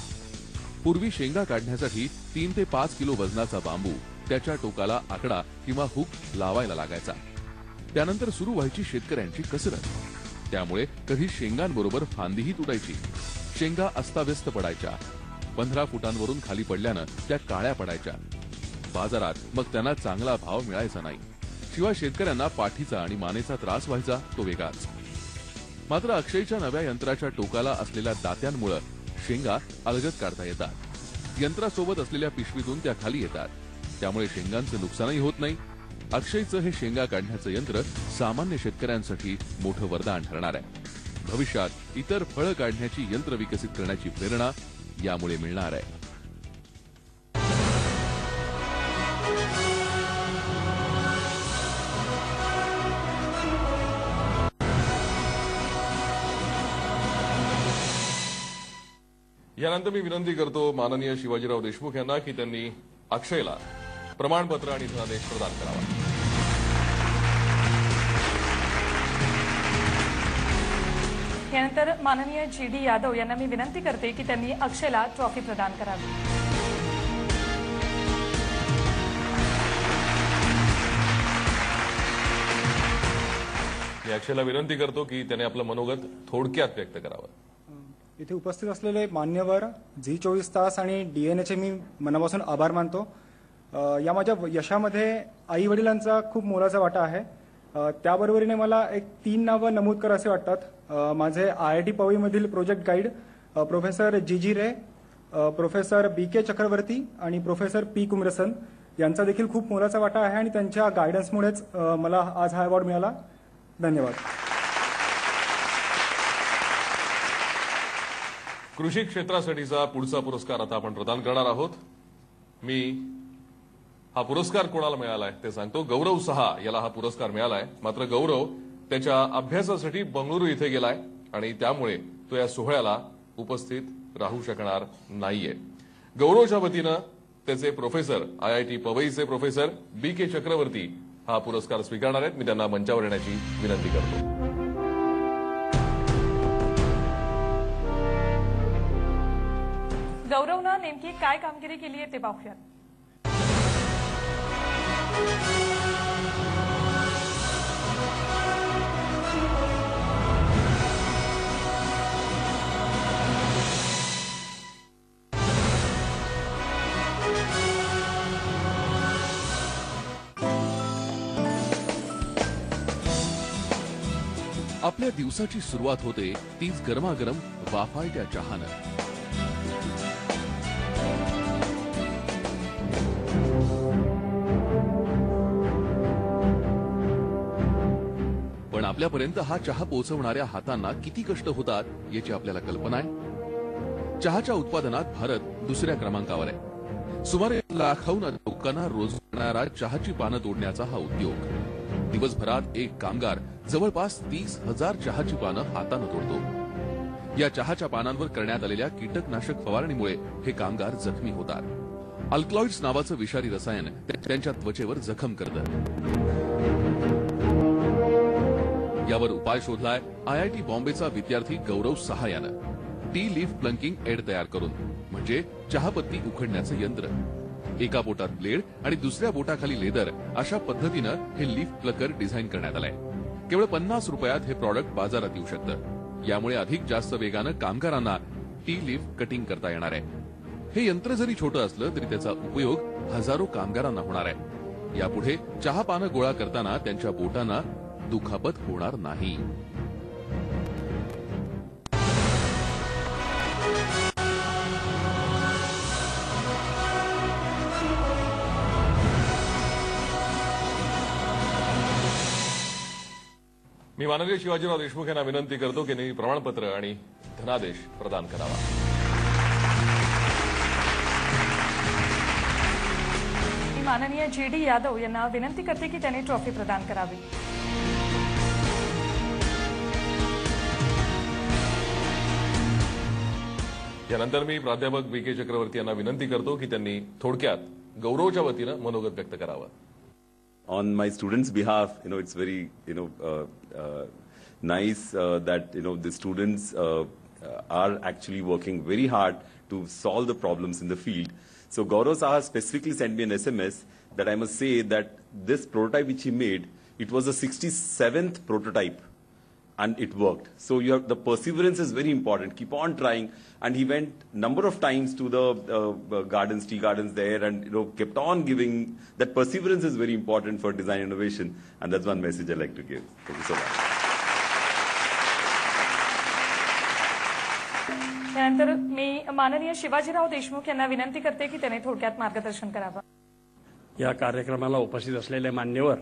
पूर्वी शेंगा काढण्यासाठी 3 ते 5 किलो वजनाचा बांबू त्याच्या टोकाला आकडा किंवा हुक लावायला लागायचा. त्यानंतर सुरू व्हायची शेतकऱ्यांची कसरत. त्यामुळे कधी शेंगांबरोबर फांदीही तुटायची. शेंगा अस्ताव्यस्त पडायच्या. 15 फुटांवरून खाली पडल्यानं त्या काळ्या पडायच्या. बाजारात मग त्यांना चांगला भाव मिळायचा नाही. शिवाय शेतकऱ्यांना पाठीचा आणि मानेचा त्रास व्हायचा तो वेगळाच. मात्र अक्षयच्या नव्या यंत्राच्या टोकाला असलेल्या दात्यांमुळे शेंगा अलगद काढता येतात. यंत्रासोबत असलेल्या पिशवीतून त्या खाली येतात. त्यामुळे शेंगांचं नुकसानही होत नाही. अक्षयचं हे शेंगा काढण्याचं यंत्र सामान्य शेतकऱ्यांसाठी मोठं वरदान ठरणार आहे. भविष्यात इतर फळं काढण्याची यंत्र विकसित करण्याची प्रेरणा यामुळे मिळणार आहे. यानंतर मी विनंती करतो माननीय शिवाजीराव देशमुख यांना की त्यांनी अक्षयला प्रमाणपत्र आणि धनादेश प्रदान करावा. यानंतर माननीय GD यादव यांना मी विनंती करते की त्यांनी अक्षयला ट्रॉफी प्रदान करावी. मी अक्षयला विनंती करतो की त्याने आपलं मनोगत थोडक्यात व्यक्त करावं. इथे उपस्थित असलेले मान्यवर झी24 तास आणि DNA चे मी मनापासून आभार मानतो. या माझ्या यशामध्ये आई वडिलांचा खूप मोलाचा वाटा आहे. त्याबरोबरीने मला एक 3 नावं नमूद करायचे वाटतात. माझे IIT पवईमधील प्रोजेक्ट गाईड प्रोफेसर जी रे, प्रोफेसर BK चक्रवर्ती आणि प्रोफेसर P कुमरसन यांचा देखील खूप मोलाचा वाटा आहे आणि त्यांच्या गायडन्समुळेच मला आज हा अवॉर्ड मिळाला. धन्यवाद. कृषी क्षेत्रासाठीचा पुढचा पुरस्कार आता आपण प्रदान करणार आहोत. मी हा पुरस्कार कोणाला मिळालाय ते सांगतो. गौरव सहा याला हा पुरस्कार मिळालाय. मात्र गौरव त्याच्या अभ्यासासाठी बंगळुरू इथे गेलाय आणि त्यामुळे तो या सोहळ्याला उपस्थित राहू शकणार नाहीये. गौरवच्या वतीनं त्याचे प्रोफेसर IIT पवईचे प्रोफेसर BK चक्रवर्ती हा पुरस्कार स्वीकारणार आहेत. मी त्यांना मंचावर येण्याची विनंती करतो. गौरवनं नेमकी काय कामगिरी केली आहे ते पाहूयात. आपल्या दिवसाची सुरुवात होते तीच गरमागरम वाफाळत्या चहानं. पण आपल्यापर्यंत हा चहा पोहोचवणाऱ्या हातांना किती कष्ट होतात याची आपल्याला कल्पना आहे. चहाच्या उत्पादनात भारत दुसऱ्या क्रमांकावर आहे. सुमारे लाखाहून अधिक लोकांना रोजगार चहाची पानं तोडण्याचा हा उद्योग. दिवसभरात एक कामगार जवळपास 30,000 चहाची पानं हातानं तोडतो. या चहाच्या पानांवर करण्यात आलेल्या कीटकनाशक फवारणीमुळे हे कामगार जखमी होतात. अल्कलॉइड्स नावाचं विषारी रसायन त्यांच्या त्वचेवर जखम करतं. यावर उपाय शोधलाय IIT बॉम्बेचा विद्यार्थी गौरव सहा यानं. टी लीफ प्लंकिंग एड तयार करून, म्हणजे चहापत्ती उखडण्याचं यंत्र. एका बोटात ब्लेड आणि दुसऱ्या बोटाखाली लेदर अशा पद्धतीनं हे लीफ प्लकर डिझाईन करण्यात आलंय. केवळ 50 रुपयात हे प्रॉडक्ट बाजारात येऊ शकतं. यामुळे अधिक जास्त वेगानं कामगारांना टी लीफ कटिंग करता येणार आहे. हे यंत्र जरी छोटं असलं तरी त्याचा उपयोग हजारो कामगारांना होणार आहे. यापुढे चहा पानं गोळा करताना त्यांच्या बोटांना दुखापत होणार नाही. मी माननीय शिवाजीराव देशमुख यांना विनंती करतो की त्यांनी प्रमाणपत्र आणि धनादेश प्रदान करावा. मी माननीय JD यादव यांना विनंती करते की त्यांनी ट्रॉफी प्रदान करावी. यानंतर मी प्राध्यापक BK चक्रवर्ती यांना विनंती करतो की त्यांनी थोडक्यात गौरवच्या वतीनं मनोगत व्यक्त करावं. On my students' behalf, it's very, nice that, the students are actually working very hard to solve the problems in the field. So Gaurav Saha specifically sent me an SMS that I must say that this prototype which he made, it was the 67th prototype. And it worked. So the perseverance is very important. Keep on trying. And he went number of times to the gardens, tea gardens there, and kept on giving. That perseverance is very important for design innovation, and that's one message I like to give. Thank you so much. त्यानंतर मी माननीय शिवाजीराव देशमुख यांना विनंती करते की त्यांनी थोडक्यात मार्गदर्शन करावं. या कार्यक्रमाला उपस्थित असलेले मान्यवर,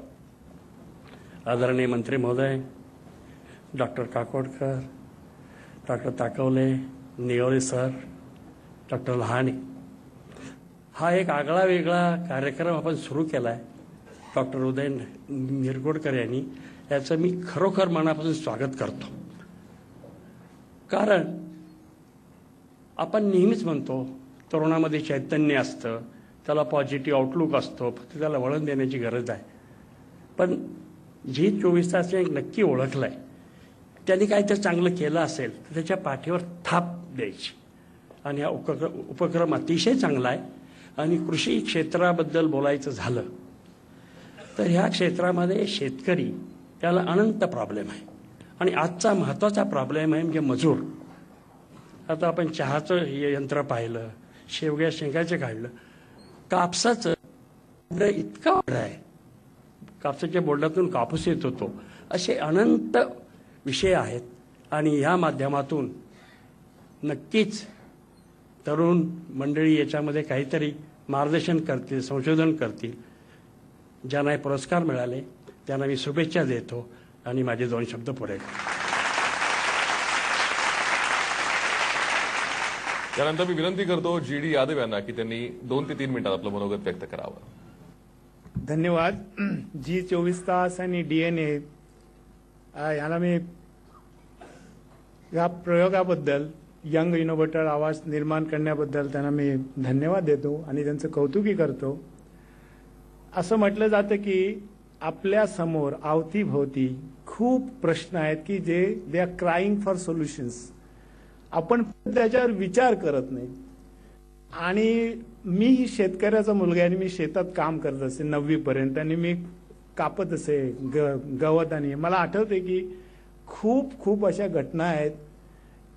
आदरणीय मंत्री महोदय, doctor Kakodkar, doctor Takawale, Niyore sir, doctor Lahane, हा एक आगळा वेगळा कार्यक्रम आपण सुरू केला आहे. डॉक्टर उदय निरगुडकर यांनी याचं मी खरोखर मनापासून स्वागत करतो. कारण आपण नेहमीच म्हणतो तरुणामध्ये चैतन्य असतं, त्याला पॉझिटिव्ह आउटलुक असतो, फक्त त्याला वळण देण्याची गरज आहे. पण जे 24 तास एक नक्की ओळखलं आहे, त्यांनी काय तर चांगलं केलं असेल तर त्याच्या पाठीवर थाप द्यायची. आणि हा उपक्रम अतिशय चांगला आहे. आणि कृषी क्षेत्राबद्दल बोलायचं झालं तर ह्या क्षेत्रामध्ये शेतकरी त्याला अनंत प्रॉब्लेम आहे. आणि आजचा महत्त्वाचा प्रॉब्लेम आहे म्हणजे मजूर. आता आपण चहाचं यंत्र पाहिलं, शेवग्या शेंगाचं काढलं, कापसाचं इतका वाढ आहे, कापसाच्या बोर्डातून कापूस येत होतो. असे अनंत विषय आहेत आणि ह्या माध्यमातून नक्कीच तरुण मंडळी याच्यामध्ये काहीतरी मार्गदर्शन करतील, संशोधन करतील. ज्यांना हे पुरस्कार मिळाले त्यांना मी शुभेच्छा देतो आणि माझे 2 शब्द पुरे. त्यानंतर मी विनंती करतो GD यादव यांना की त्यांनी 2 ते 3 मिनिटात आपलं मनोगत व्यक्त करावं. धन्यवाद. G24 तास आणि DNA याला मी या प्रयोगाबद्दल, यंग इनोव्हेटर आवाज निर्माण करण्याबद्दल त्यांना मी धन्यवाद देतो आणि त्यांचं कौतुकही करतो. असं म्हटलं जातं की आपल्या समोर अवतीभोवती खूप प्रश्न आहेत की जे they are crying for solutions. आपण त्याच्यावर विचार करत नाही. आणि मी शेतकऱ्याचा मुलगा आहे आणि मी शेतात काम करत असे 9वी पर्यंत आणि मी कापत असे गवत. आणि मला आठवते की खूप अशा घटना आहेत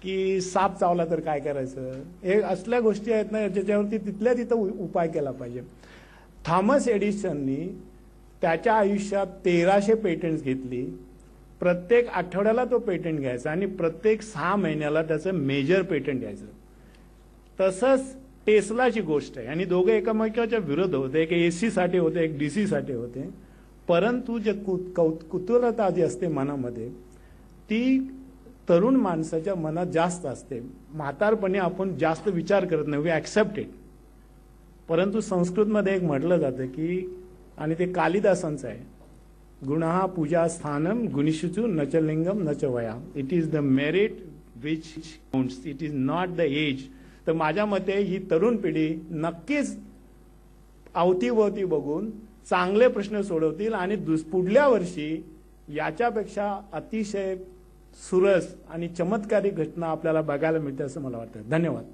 की साप चावला तर काय करायचं, हे असल्या गोष्टी आहेत ना ज्याच्यावरती तिथल्या तिथं उपाय केला पाहिजे. थॉमस एडिसननी त्याच्या आयुष्यात 1300 पेटंट्स घेतली. प्रत्येक आठवड्याला तो पेटंट घ्यायचा आणि प्रत्येक 6 महिन्याला त्याचं मेजर पेटंट घ्यायचं. तसंच टेस्लाची गोष्ट आहे आणि दोघे एकमेकाच्या विरोध होते. एक AC साठी होते, एक DC साठी होते. परंतु जे कुतूहलता जी असते मनामध्ये ती तरुण माणसाच्या मनात जास्त असते. म्हातारपणी आपण जास्त विचार करत नाही, वी ऍक्सेप्ट इट. परंतु संस्कृतमध्ये एक म्हटलं जातं की, आणि ते कालिदासांचं आहे, गुणः पूजा स्थानम गुणिषुचु न च लिंगम न च वया. It is the merit which counts, it is not the age. तर माझ्या मते ही तरुण पिढी नक्कीच अवतीभोवती बघून चांगले प्रश्न सोडवतील आणि पुढल्या वर्षी याच्यापेक्षा अतिशय सुरस आणि चमत्कारी घटना आपल्याला बघायला मिळते असं मला वाटतं. धन्यवाद.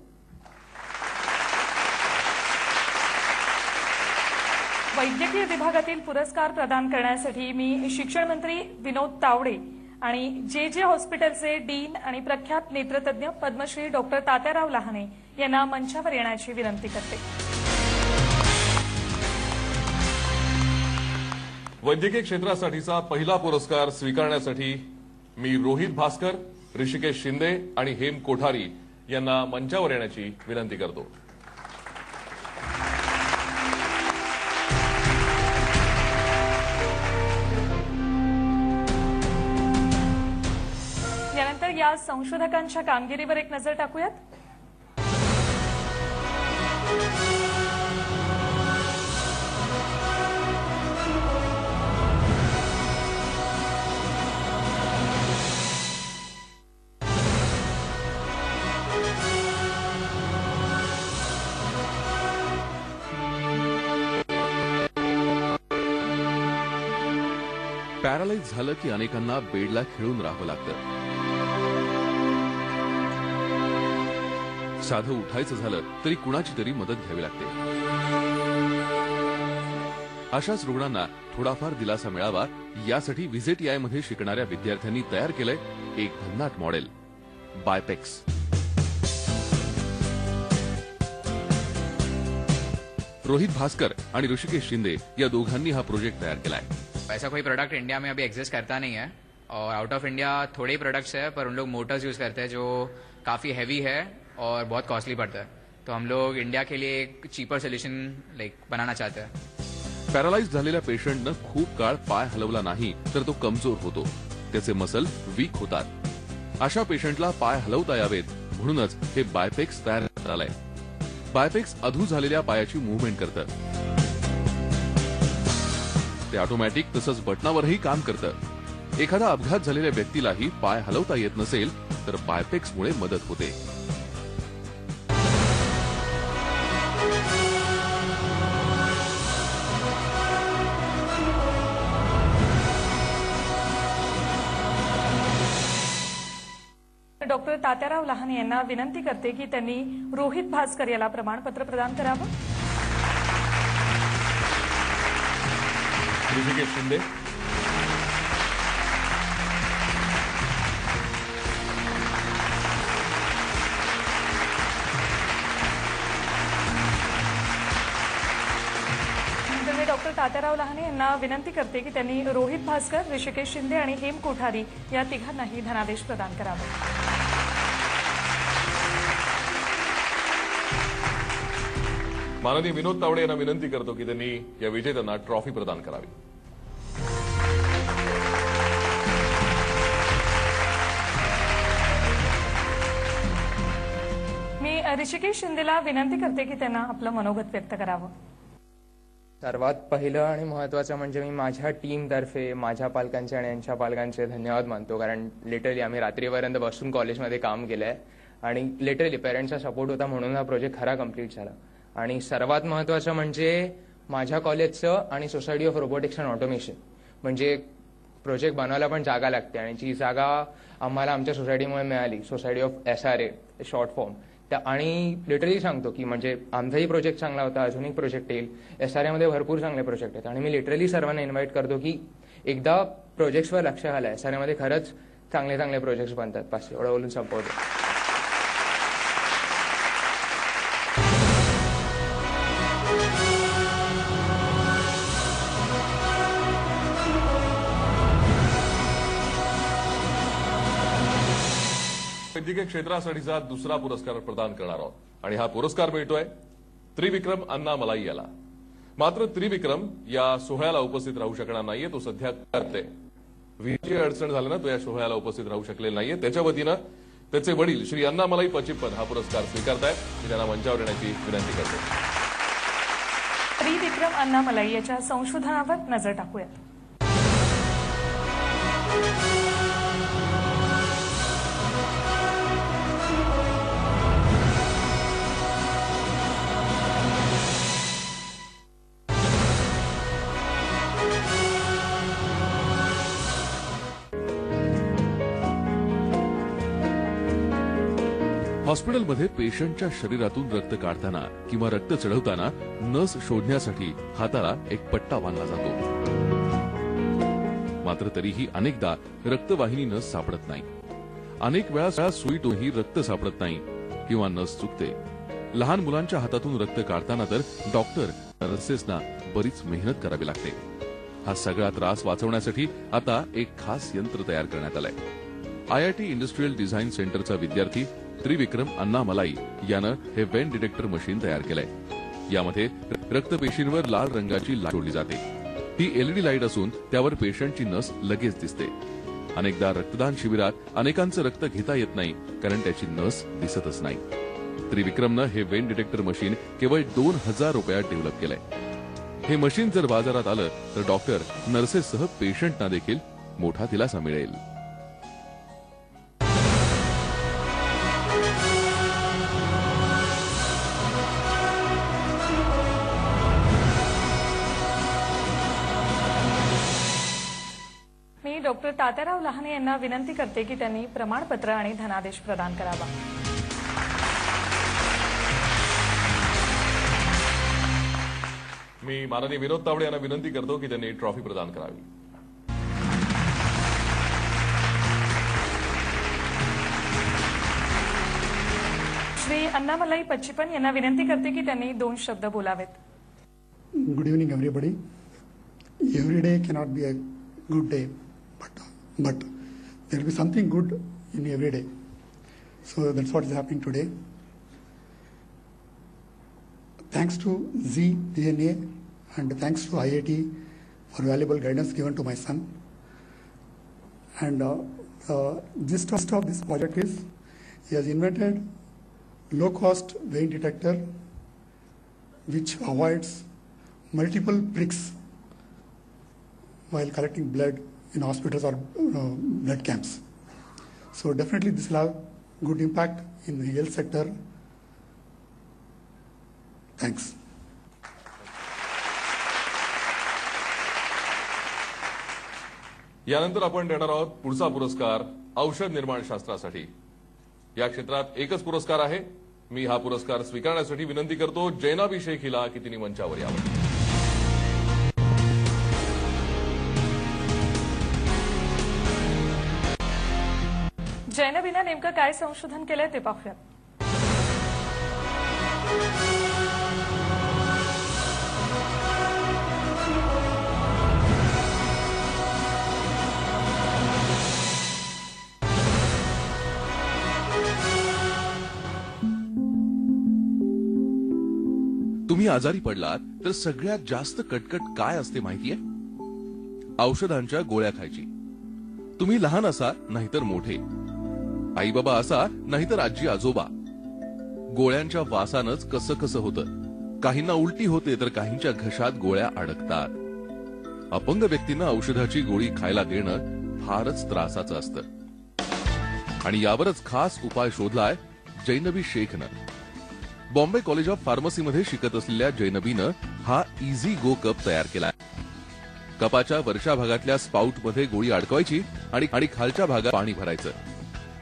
वैद्यकीय विभागातील पुरस्कार प्रदान करण्यासाठी मी शिक्षण मंत्री विनोद तावडे आणि जे हॉस्पिटलचे डीन आणि प्रख्यात नेत्रतज्ञ पद्मश्री डॉक्टर तात्याराव लहाने यांना मंचावर येण्याची विनंती करते. वैद्यकीय क्षेत्रासाठीचा पहिला पुरस्कार स्वीकारण्यासाठी मी रोहित भास्कर, ऋषिकेश शिंदे आणि हेम कोठारी यांना मंचावर येण्याची विनंती करतो. यानंतर या संशोधकांच्या कामगिरीवर एक नजर टाकूयात. पॅरालाइज झालं की अनेकांना बेडला खिळून राहावं लागतं. साधं उठायचं झालं तरी कुणाची तरी मदत घ्यावी लागते. अशाच रुग्णांना थोडाफार दिलासा मिळावा यासाठी व्हिजिट मध्ये शिकणाऱ्या विद्यार्थ्यांनी तयार केलंय एक भन्नाट मॉडेल, बायपेक्स. रोहित भास्कर आणि ऋषिकेश शिंदे या दोघांनी हा प्रोजेक्ट तयार केलाय. ऐसा कोई प्रोडक्ट इंडिया में अभी एग्जिस्ट करता नहीं है और आउट ऑफ इंडिया थोड़े ही प्रोडक्ट्स है, पर उन लोग मोटर्स यूज करते हैं जो काफी हैवी है और बहुत कॉस्टली पड़ता है. तो हम लोग इंडिया के लिए एक चीपर सोल्यूशन बनाना चाहते हैं. पॅरालाइज झालेल्या पेशंटनं खूप काळ पाय हलवला नाही तर तो कमजोर होतो, त्याचे मसल वीक होतात. अशा पेशंटला पाय हलवता यावेत म्हणूनच हे बायपेक्स तयार करण्यात आलंय. बायपेक्स अधू झालेल्या पायाची मूव्हमेंट करतं. ते ऑटोमॅटिक तसंच बटनावरही काम करतं. एखादा अपघात झालेल्या व्यक्तीलाही पाय हलवता येत नसेल तर बायपेक्समुळे मदत होते. डॉक्टर तात्याराव लहाने यांना विनंती करते की त्यांनी रोहित भास्कर याला प्रमाणपत्र प्रदान करावं. ऋषिकेश शिंदे. डॉक्टर तात्याराव लहाने यांना विनंती करते की त्यांनी रोहित भास्कर, ऋषिकेश शिंदे आणि हेम कोठारी या तिघांनाही धनादेश प्रदान करावा. माननीय विनोद तावडे यांना विनंती करतो की त्यांनी या विजेत्यांना ट्रॉफी प्रदान करावी. मी ऋषिकेश शिंदेला विनंती करते की त्यांना आपलं मनोगत व्यक्त करावं. सर्वात पहिलं आणि महत्त्वाचं म्हणजे मी माझ्या टीमतर्फे माझ्या पालकांचे आणि यांच्या पालकांचे धन्यवाद मानतो, कारण लिटरली आम्ही रात्रीपर्यंत बसून कॉलेजमध्ये काम केलंय आणि लिटरली पेरेंट्सचा सपोर्ट होता म्हणून हा प्रोजेक्ट खरा कम्प्लीट झाला. आणि सर्वात महत्त्वाचं म्हणजे माझ्या कॉलेजचं आणि society of robotics and automation, म्हणजे प्रोजेक्ट बनवायला पण जागा लागते आणि जी जागा आम्हाला आमच्या सोसायटीमुळे मिळाली, society of SRA short form, आणि लिटरली सांगतो की म्हणजे आमचाही प्रोजेक्ट चांगला होता, अजून एक प्रोजेक्ट येईल. SRA मध्ये भरपूर चांगले प्रोजेक्ट आहेत आणि मी लिटरली सर्वांना इन्व्हाइट करतो की एकदा प्रोजेक्ट्सवर लक्ष घाला. SRA मध्ये खरंच चांगले चांगले प्रोजेक्ट्स बनतात. पास एवढं बोलून संपवतो. वैद्यकीय क्षेत्रासाठीचा दुसरा पुरस्कार प्रदान करणार आहोत आणि हा पुरस्कार मिळतोय त्रिविक्रम अन्नामलाई याला. मात्र त्रिविक्रम या सोहळ्याला उपस्थित राहू शकणार नाहीये. तो सध्या करते विजेची अडचण झाल्यानं तो या सोहळ्याला उपस्थित राहू शकलेला नाहीये. त्याच्या वतीनं त्याचे वडील श्री अन्नामलाई पचिप्पन हा पुरस्कार स्वीकारतायत. मी त्यांना मंचावर येण्याची विनंती करतो. त्रिविक्रम अन्नामलाई याच्या संशोधनावर नजर टाकूया. हॉस्पिटलमध्ये पेशंटच्या शरीरातून रक्त काढताना किंवा रक्त चढवताना नस शोधण्यासाठी हाताला एक पट्टा बांधला जातो. मात्र तरीही अनेकदा रक्तवाहिनी नस सापडत नाही. अनेक वेळा सुईतूनही रक्त सापडत नाही किंवा नस चुकते. लहान मुलांच्या हातातून रक्त काढताना तर डॉक्टर नर्सेसना बरीच मेहनत करावी लागते. हा सगळा त्रास वाचवण्यासाठी आता एक खास यंत्र तयार करण्यात आलंय. IIT इंडस्ट्रियल डिझाईन सेंटरचा विद्यार्थी त्रिविक्रम अन्नामलाई यानं हे वेन डिटेक्टर मशीन तयार केलंय. यामध्ये रक्तपेशींवर लाल रंगाची लाईट सोडली जाते. ही LED लाईट असून त्यावर पेशंटची नस लगेच दिसते. अनेकदा रक्तदान शिबिरात अनेकांचं रक्त घेता येत नाही कारण त्याची नस दिसतच नाही. त्रिविक्रमनं हे वेन डिटेक्टर मशीन केवळ 2000 रुपयात डेव्हलप केलंय. हे मशीन जर बाजारात आलं तर डॉक्टर नर्सेससह पेशंटना देखील मोठा दिलासा मिळेल. मी डॉक्टर तात्याराव लहाने यांना विनंती करते की त्यांनी प्रमाणपत्र आणि धनादेश प्रदान करावा. मी माननीय विनोद तावडे यांना विनंती करतो की त्यांनी ट्रॉफी प्रदान करावी. श्री अन्नामलाई पचिप्पन यांना विनंती करते की त्यांनी 2 शब्द बोलावेत. Good evening, everybody. Every day cannot be a good day, but there will be something good in every day. So that's what is happening today. Thanks to ZDNA and thanks to IIT for valuable guidance given to my son. And this gist of this project is he has invented low-cost vein detector which avoids multiple pricks while collecting blood in hospitals or blood camps. So definitely this will have good impact in the health sector. Thanks. यानंतर आपण देणार आहोत पुढचा पुरस्कार औषध निर्माण शास्त्रासाठी. या क्षेत्रात एकच पुरस्कार आहे. मी हा पुरस्कार स्वीकारण्यासाठी विनंती करतो जैनाबी शेख हिला की तिने मंचावर यावं. जैनबीनं नेमकं काय संशोधन केलंय ते पाहूया. तुम्ही आजारी पडलात तर सगळ्यात जास्त कटकट काय असते माहितीये? औषधांच्या गोळ्या खायची. तुम्ही लहान असा नाहीतर मोठे, आई बाबा असा नाहीतर आजी आजोबा, गोळ्यांच्या वासानच कसं कसं होतं. काहींना उलटी होते तर काहींच्या घशात गोळ्या अडकतात. अपंग व्यक्तींना औषधाची गोळी खायला देणं फारच त्रासाचं असतं आणि यावरच खास उपाय शोधलाय जैनबी शेखनं. बॉम्बे कॉलेज ऑफ फार्मसीमध्ये शिकत असलेल्या जैनबीनं हा इझी गो कप तयार केलाय. कपाच्या वरच्या भागातल्या स्पाउटमध्ये गोळी अडकवायची आणि खालच्या भागात पाणी भरायचं.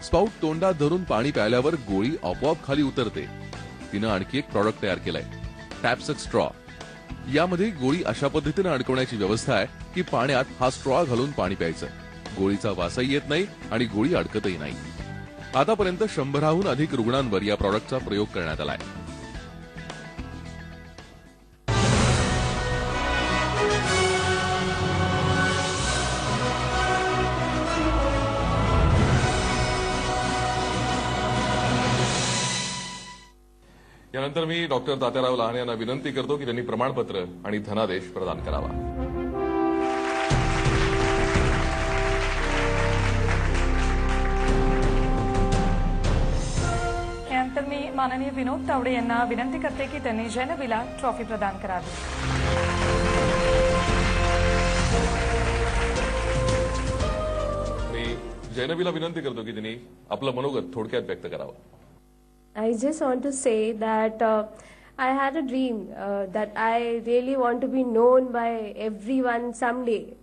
स्पाउट तोंडात धरून पाणी प्यायल्यावर गोळी आपोआप खाली उतरते. तिनं आणखी एक प्रॉडक्ट तयार केलंय, टॅपसक स्ट्रॉ. यामध्ये गोळी अशा पद्धतीने अडकवण्याची व्यवस्था आहे की पाण्यात हा स्ट्रॉ घालून पाणी प्यायचं. गोळीचा वासही येत नाही आणि गोळी अडकतही नाही. आतापर्यंत 100हून अधिक रुग्णांवर या प्रॉडक्टचा प्रयोग करण्यात आलाय. यानंतर मी डॉक्टर तात्याराव लहाने यांना विनंती करतो की त्यांनी प्रमाणपत्र आणि धनादेश प्रदान करावा. यानंतर मी माननीय विनोद तावडे यांना विनंती करते की त्यांनी जैनबीला ट्रॉफी प्रदान करावी. मी जैनबीला विनंती करतो की त्यांनी आपलं मनोगत थोडक्यात व्यक्त करावं. I just want to say that I had a dream that I really want to be known by everyone someday,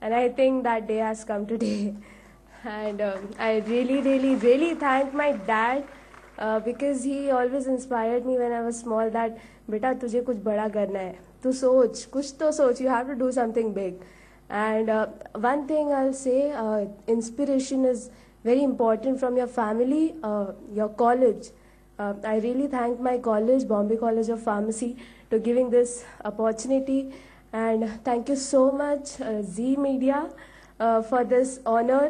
and I think that day has come today. And I really thank my dad because he always inspired me when I was small that beta तुझे कुछ बड़ा करना है, तू सोच, कुछ तो सोच, you have to do something big. And one thing I'll say, inspiration is very important from your family, your college. I really thank my college, Bombay College of Pharmacy, to giving this opportunity, and thank you so much Z Media for this honor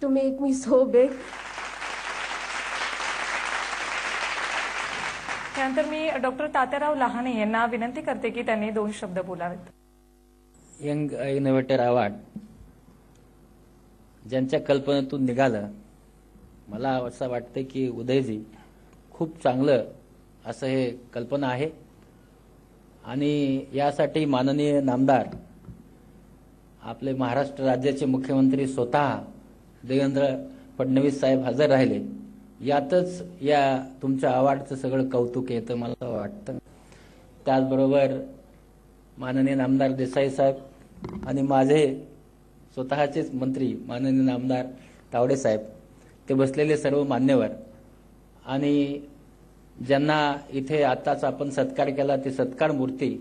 to make me so big. त्यानंतर मी doctor Tatyarao Lahane यांना विनंती करते की त्यांनी 2 शब्द बोलावेत. Young innovator award ज्यांच्या कल्पनेतून निघालं, मला असं वाटतं की उदयजी खूप चांगलं असं हे कल्पना आहे आणि यासाठी माननीय नामदार आपले महाराष्ट्र राज्याचे मुख्यमंत्री स्वतः देवेंद्र फडणवीस साहेब हजर राहिले. यातच या तुमच्या अवॉर्डचं सगळं कौतुक येतं मला वाटतं. त्याचबरोबर माननीय नामदार देसाई साहेब आणि माझे स्वतःचेच मंत्री माननीय नामदार तावडे साहेब, ते बसलेले सर्व मान्यवर आणि ज्यांना इथे आताच आपण सत्कार केला ते सत्कार मूर्ती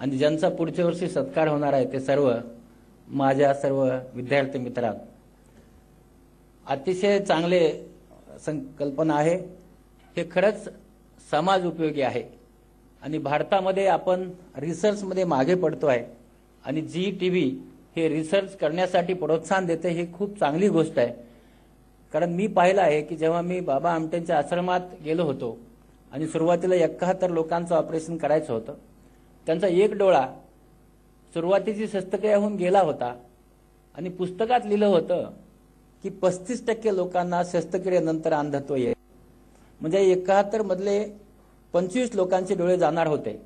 आणि ज्यांचा पुढच्या वर्षी सत्कार होणार आहे ते सर्व माझ्या सर्व विद्यार्थी मित्रांनो, अतिशय चांगले संकल्पना आहे. हे खरंच समाज उपयोगी आहे आणि भारतामध्ये आपण रिसर्चमध्ये मागे पडतो आहे आणि जी टीव्ही हे रिसर्च करण्यासाठी प्रोत्साहन देते, ही खूप चांगली गोष्ट आहे. कारण मी पाहिलं आहे की जेव्हा मी बाबा आमटेंच्या आश्रमात गेलो होतो आणि सुरुवातीला 71 लोकांचं ऑपरेशन करायचं होतं, त्यांचा एक डोळा सुरुवातीची शस्त्रक्रिया होऊन गेला होता आणि पुस्तकात लिहिलं होतं की 35% लोकांना शस्त्रक्रियेनंतर अंधत्व येईल. म्हणजे 71 मधले 25 लोकांचे डोळे जाणार होते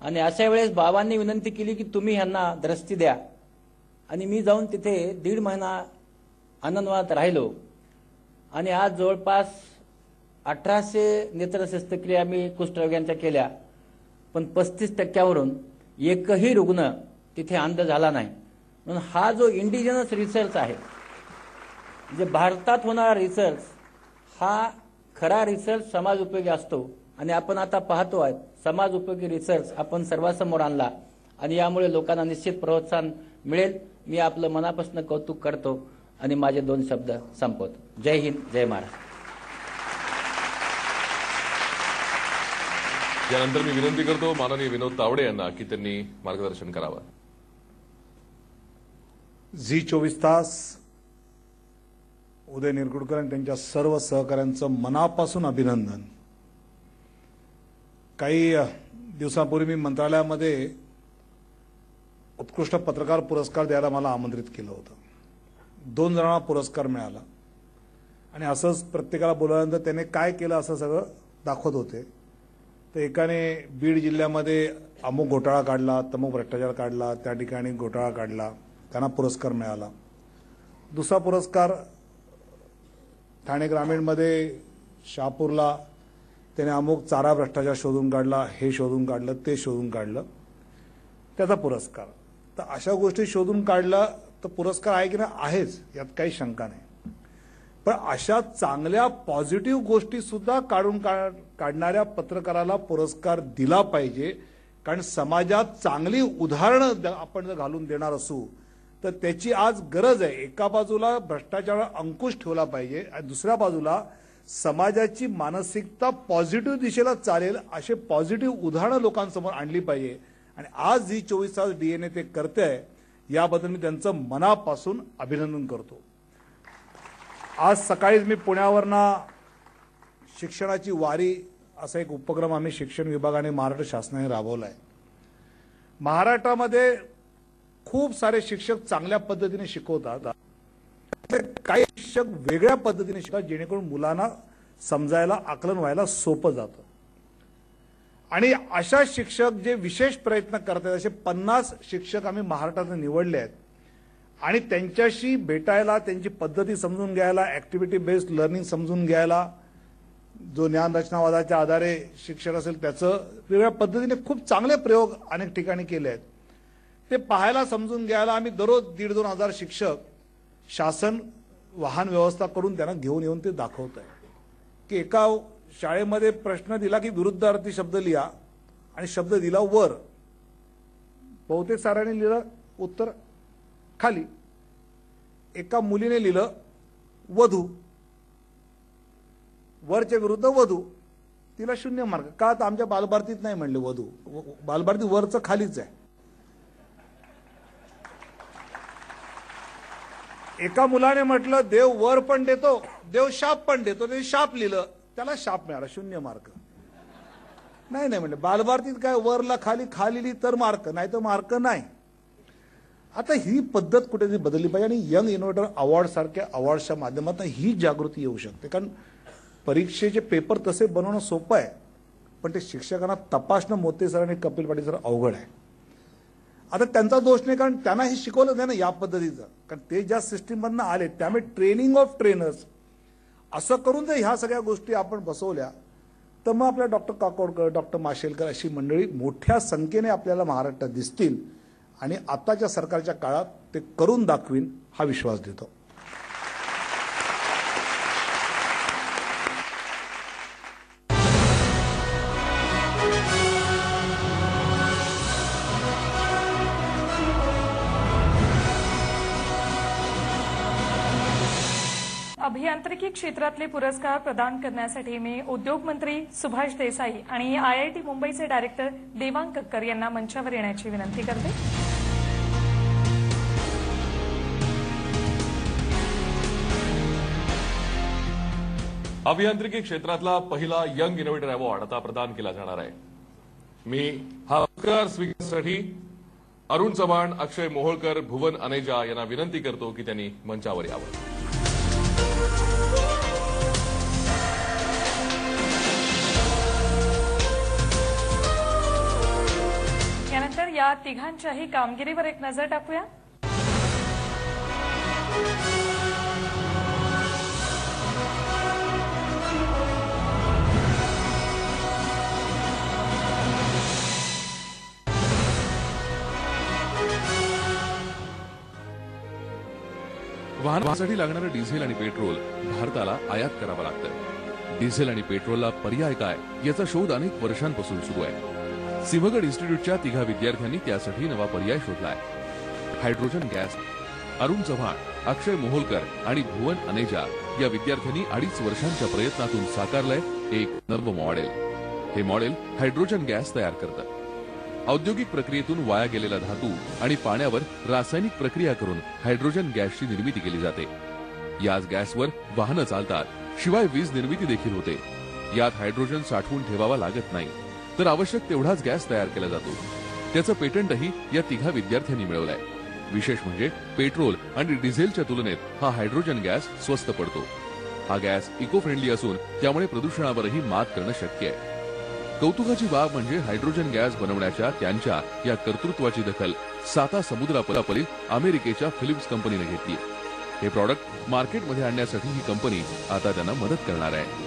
आणि अशा वेळेस बाबांनी विनंती केली की तुम्ही ह्यांना दृष्टी द्या आणि मी जाऊन तिथे 1.5 महिना आनंदवनात राहिलो आणि आज जवळपास 1800 नेत्र शस्त्रक्रिया मी कुष्ठरोग्यांच्या केल्या, पण 35%वरून एकही रुग्ण तिथे अंध झाला नाही. म्हणून हा जो इंडिजिनस रिसर्च आहे, जे भारतात होणारा रिसर्च, हा खरा रिसर्च समाज उपयोगी असतो आणि आपण आता पाहतो आहे समाज उपयोगी रिसर्च आपण सर्वांसमोर आणला आणि यामुळे लोकांना निश्चित प्रोत्साहन मिळेल. मी आपलं मनापासून कौतुक करतो आणि माझे 2 शब्द संपवतो. जय हिंद, जय महाराष्ट्र. यानंतर मी विनंती करतो माननीय विनोद तावडे यांना की त्यांनी मार्गदर्शन करावं. झी 24 तास, उदय निरगुडकर आणि त्यांच्या सर्व सहकाऱ्यांचं मनापासून अभिनंदन. काही दिवसांपूर्वी मी मंत्रालयामध्ये उत्कृष्ट पत्रकार पुरस्कार द्यायला मला आमंत्रित केलं होतं. 2 जणांना पुरस्कार मिळाला आणि असंच प्रत्येकाला बोलवल्यानंतर त्याने काय केलं असं सगळं दाखवत होते. तर एकाने बीड जिल्ह्यामध्ये अमुक घोटाळा काढला, तमुक भ्रष्टाचार काढला, त्या ठिकाणी घोटाळा काढला, त्यांना पुरस्कार मिळाला. दुसरा पुरस्कार ठाणे ग्रामीणमध्ये शहापूरला त्याने अमुक चारा भ्रष्टाचार शोधून काढला, हे शोधून काढलं, ते शोधून काढलं, त्याचा पुरस्कार. तर अशा गोष्टी शोधून काढला तर पुरस्कार आहे की नाही आहेच, यात काही शंका नाही. पण अशा चांगल्या पॉझिटिव्ह गोष्टी सुद्धा काढणाऱ्या पत्रकाराला पुरस्कार दिला पाहिजे. कारण समाजात चांगली उदाहरणं आपण जर घालून देणार असू तर त्याची आज गरज आहे. एका बाजूला भ्रष्टाचारावर अंकुश ठेवला पाहिजे आणि दुसऱ्या बाजूला समाजाची मानसिकता पॉझिटिव्ह दिशेला चालेल असे पॉझिटिव्ह उदाहरणं लोकांसमोर आणली पाहिजे. आणि आज झी 24 तास DNA ते करते आहे, याबद्दल मी त्यांचं मनापासून अभिनंदन करतो. आज सकाळीच मी पुण्यावरनं शिक्षणाची वारी असा एक उपक्रम आम्ही शिक्षण विभागाने महाराष्ट्र शासनाने राबवला आहे. महाराष्ट्रामध्ये खूप सारे शिक्षक चांगल्या पद्धतीने शिकवतात, काही शिक्षक वेगळ्या पद्धतीने शिकतात जेणेकरून मुलांना समजायला आकलन व्हायला सोपं जातं. आणि अशा शिक्षक जे विशेष प्रयत्न करतात असे 50 शिक्षक आम्ही महाराष्ट्रात निवडले आहेत. आणि त्यांच्याशी भेटायला, त्यांची पद्धती समजून घ्यायला, ऍक्टिव्हिटी बेस्ड लर्निंग समजून घ्यायला, जो ज्ञानरचनावादाच्या आधारे शिक्षण असेल त्याचं वेगळ्या पद्धतीने खूप चांगले प्रयोग अनेक ठिकाणी केले आहेत. ते पाहायला, समजून घ्यायला आम्ही दररोज 1,500-2,000 हजार शिक्षक शासन वाहन व्यवस्था करून त्यांना घेऊन येऊन ते दाखवत आहे की एका शाळेमध्ये प्रश्न दिला की विरुद्धार्थी शब्द लिहा आणि शब्द दिला वर. बहुतेक साऱ्यांनी लिहिलं उत्तर खाली. एका मुलीने लिहिलं वधू, वरच्या विरुद्ध वधू, तिला 0 मार्क. का तर आमच्या बालभारतीत नाही म्हणले वधू, बालभारती वरचं खालीच आहे. एका मुलाने म्हटलं देव वर पण देतो, देव शाप पण देतो, ते शाप लिहिलं, त्याला शाप मिळाला, 0 मार्क. नाही म्हणले बालभारतीत काय वरला खाली, खाली लिही तर मार्क, नाही तर मार्क नाही. आता ही पद्धत कुठेतरी बदलली पाहिजे आणि यंग इनोव्हेटर अवॉर्ड सारख्या अवॉर्ड्सच्या माध्यमातून ही जागृती येऊ शकते. कारण परीक्षेचे पेपर तसे बनवणं सोपं आहे, पण ते शिक्षकांना तपासणं मोते सर आणि कपिल पाटील सर अवघड आहे. आता त्यांचा दोष नाही, कारण त्यांना हे शिकवलं नाही ना या पद्धतीचं, कारण ते ज्या सिस्टीममधनं आले त्यामुळे ट्रेनिंग ऑफ ट्रेनर्स असं करून जर ह्या सगळ्या गोष्टी आपण बसवल्या तर मग आपल्या डॉक्टर काकोडकर, डॉक्टर माशेलकर अशी मंडळी मोठ्या संख्येने आपल्याला महाराष्ट्रात दिसतील आणि आताच्या सरकारच्या काळात ते करून दाखवीन हा विश्वास देतो. अभियांत्रिकी क्षेत्रातले पुरस्कार प्रदान करण्यासाठी मी उद्योग मंत्री सुभाष देसाई आणि IIT मुंबईचे डायरेक्टर देवांग कक्कर यांना मंचावर येण्याची विनंती करते. अभियांत्रिकी क्षेत्रातला पहिला यंग इनोव्हेटर अवॉर्ड आता प्रदान केला जाणार आहे. मी हा पुरस्कार स्वीकारण्यासाठी अरुण चव्हाण, अक्षय मोहोळकर, भुवन अनेजा यांना विनंती करतो की त्यांनी मंचावर यावं. यानंतर या तिघांच्याही कामगिरीवर एक नजर टाकूया. वाहनासाठी लागणारं डिझेल आणि पेट्रोल भारताला आयात करावं लागतं. डिझेल आणि पेट्रोलला पर्याय काय याचा शोध अनेक वर्षांपासून सुरू आहे. सिंहगड इन्स्टिट्यूटच्या तिघा विद्यार्थ्यांनी त्यासाठी नवा पर्याय शोधलाय. Hydrogen gas. अरुण चव्हाण, अक्षय मोहोलकर आणि भुवन अनेजा या विद्यार्थ्यांनी 2.5 वर्षांच्या प्रयत्नातून साकारलंय एक नवं मॉडेल. हे मॉडेल हायड्रोजन गॅस तयार करतं. औद्योगिक प्रक्रियेतून वाया गेलेला धातू आणि पाण्यावर रासायनिक प्रक्रिया करून हायड्रोजन गॅसची निर्मिती केली जाते. याच गॅसवर वाहनं चालतात, शिवाय वीज निर्मिती देखील होते. यात हायड्रोजन साठवून ठेवावा लागत नाही. तर आवश्यक तेवढाच गॅस तयार केला जातो. त्याचं पेटंटही या तिघा विद्यार्थ्यांनी मिळवलंय. विशेष म्हणजे पेट्रोल आणि डिझेलच्या तुलनेत हा हायड्रोजन गॅस स्वस्त पडतो. हा गॅस इको फ्रेंडली असून त्यामुळे प्रदूषणावरही मात करणं शक्य आहे. कौतुकाची बाब म्हणजे हायड्रोजन गॅस बनवण्याच्या त्यांच्या या कर्तृत्वाची दखल 7 समुद्रापलीकडील अमेरिकेच्या फिलिप्स कंपनीने घेतली. हे प्रॉडक्ट मार्केटमध्ये आणण्यासाठी ही कंपनी आता त्यांना मदत करणार आहे.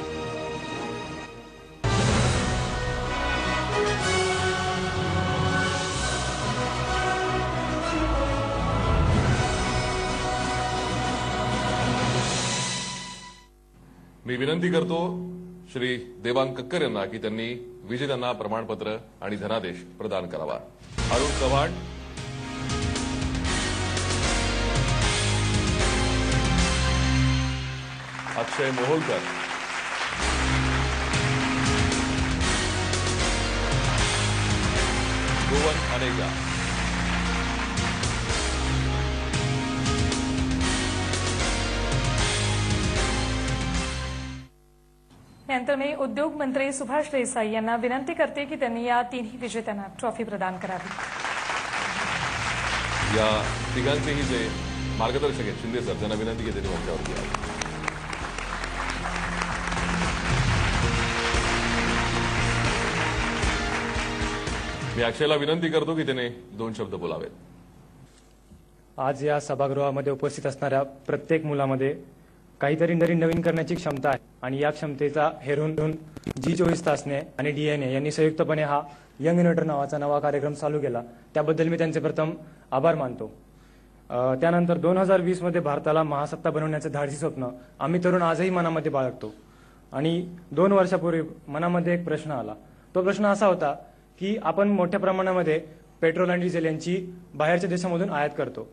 मी विनंती करतो श्री देवांग कक्कर यांना की त्यांनी विजेत्यांना प्रमाणपत्र आणि धनादेश प्रदान करावा. अरुण चव्हाण, अक्षय मोहोलकर, गोवन अनेजा, यानंतर मी उद्योग मंत्री सुभाष देसाई यांना विनंती करते की त्यांनी या तिन्ही विजेत्यांना ट्रॉफी प्रदान करावी. या तिघांचेही जे मार्गदर्शक आहेत शिंदे सर, त्यांना विनंती की त्यांनी मंचावरती यावं. मी अक्षयला विनंती करतो की त्याने 2 शब्द बोलावेत. आज या सभागृहामध्ये उपस्थित असणाऱ्या प्रत्येक मुलामध्ये काहीतरी नवीन करण्याची क्षमता आहे आणि या क्षमतेचा हेरून G24 तासने आणि DNA यांनी संयुक्तपणे हा यंग इनोव्हेटर नावाचा नवा कार्यक्रम चालू केला. त्याबद्दल मी त्यांचे प्रथम आभार मानतो. त्यानंतर 2020 मध्ये भारताला महासत्ता बनवण्याचे धाडसी स्वप्न आम्ही तरुण आजही मनामध्ये बाळगतो. आणि 2 वर्षापूर्वी मनामध्ये एक प्रश्न आला. तो प्रश्न असा होता की आपण मोठ्या प्रमाणामध्ये पेट्रोल आणि डिझेल यांची बाहेरच्या देशामधून आयात करतो.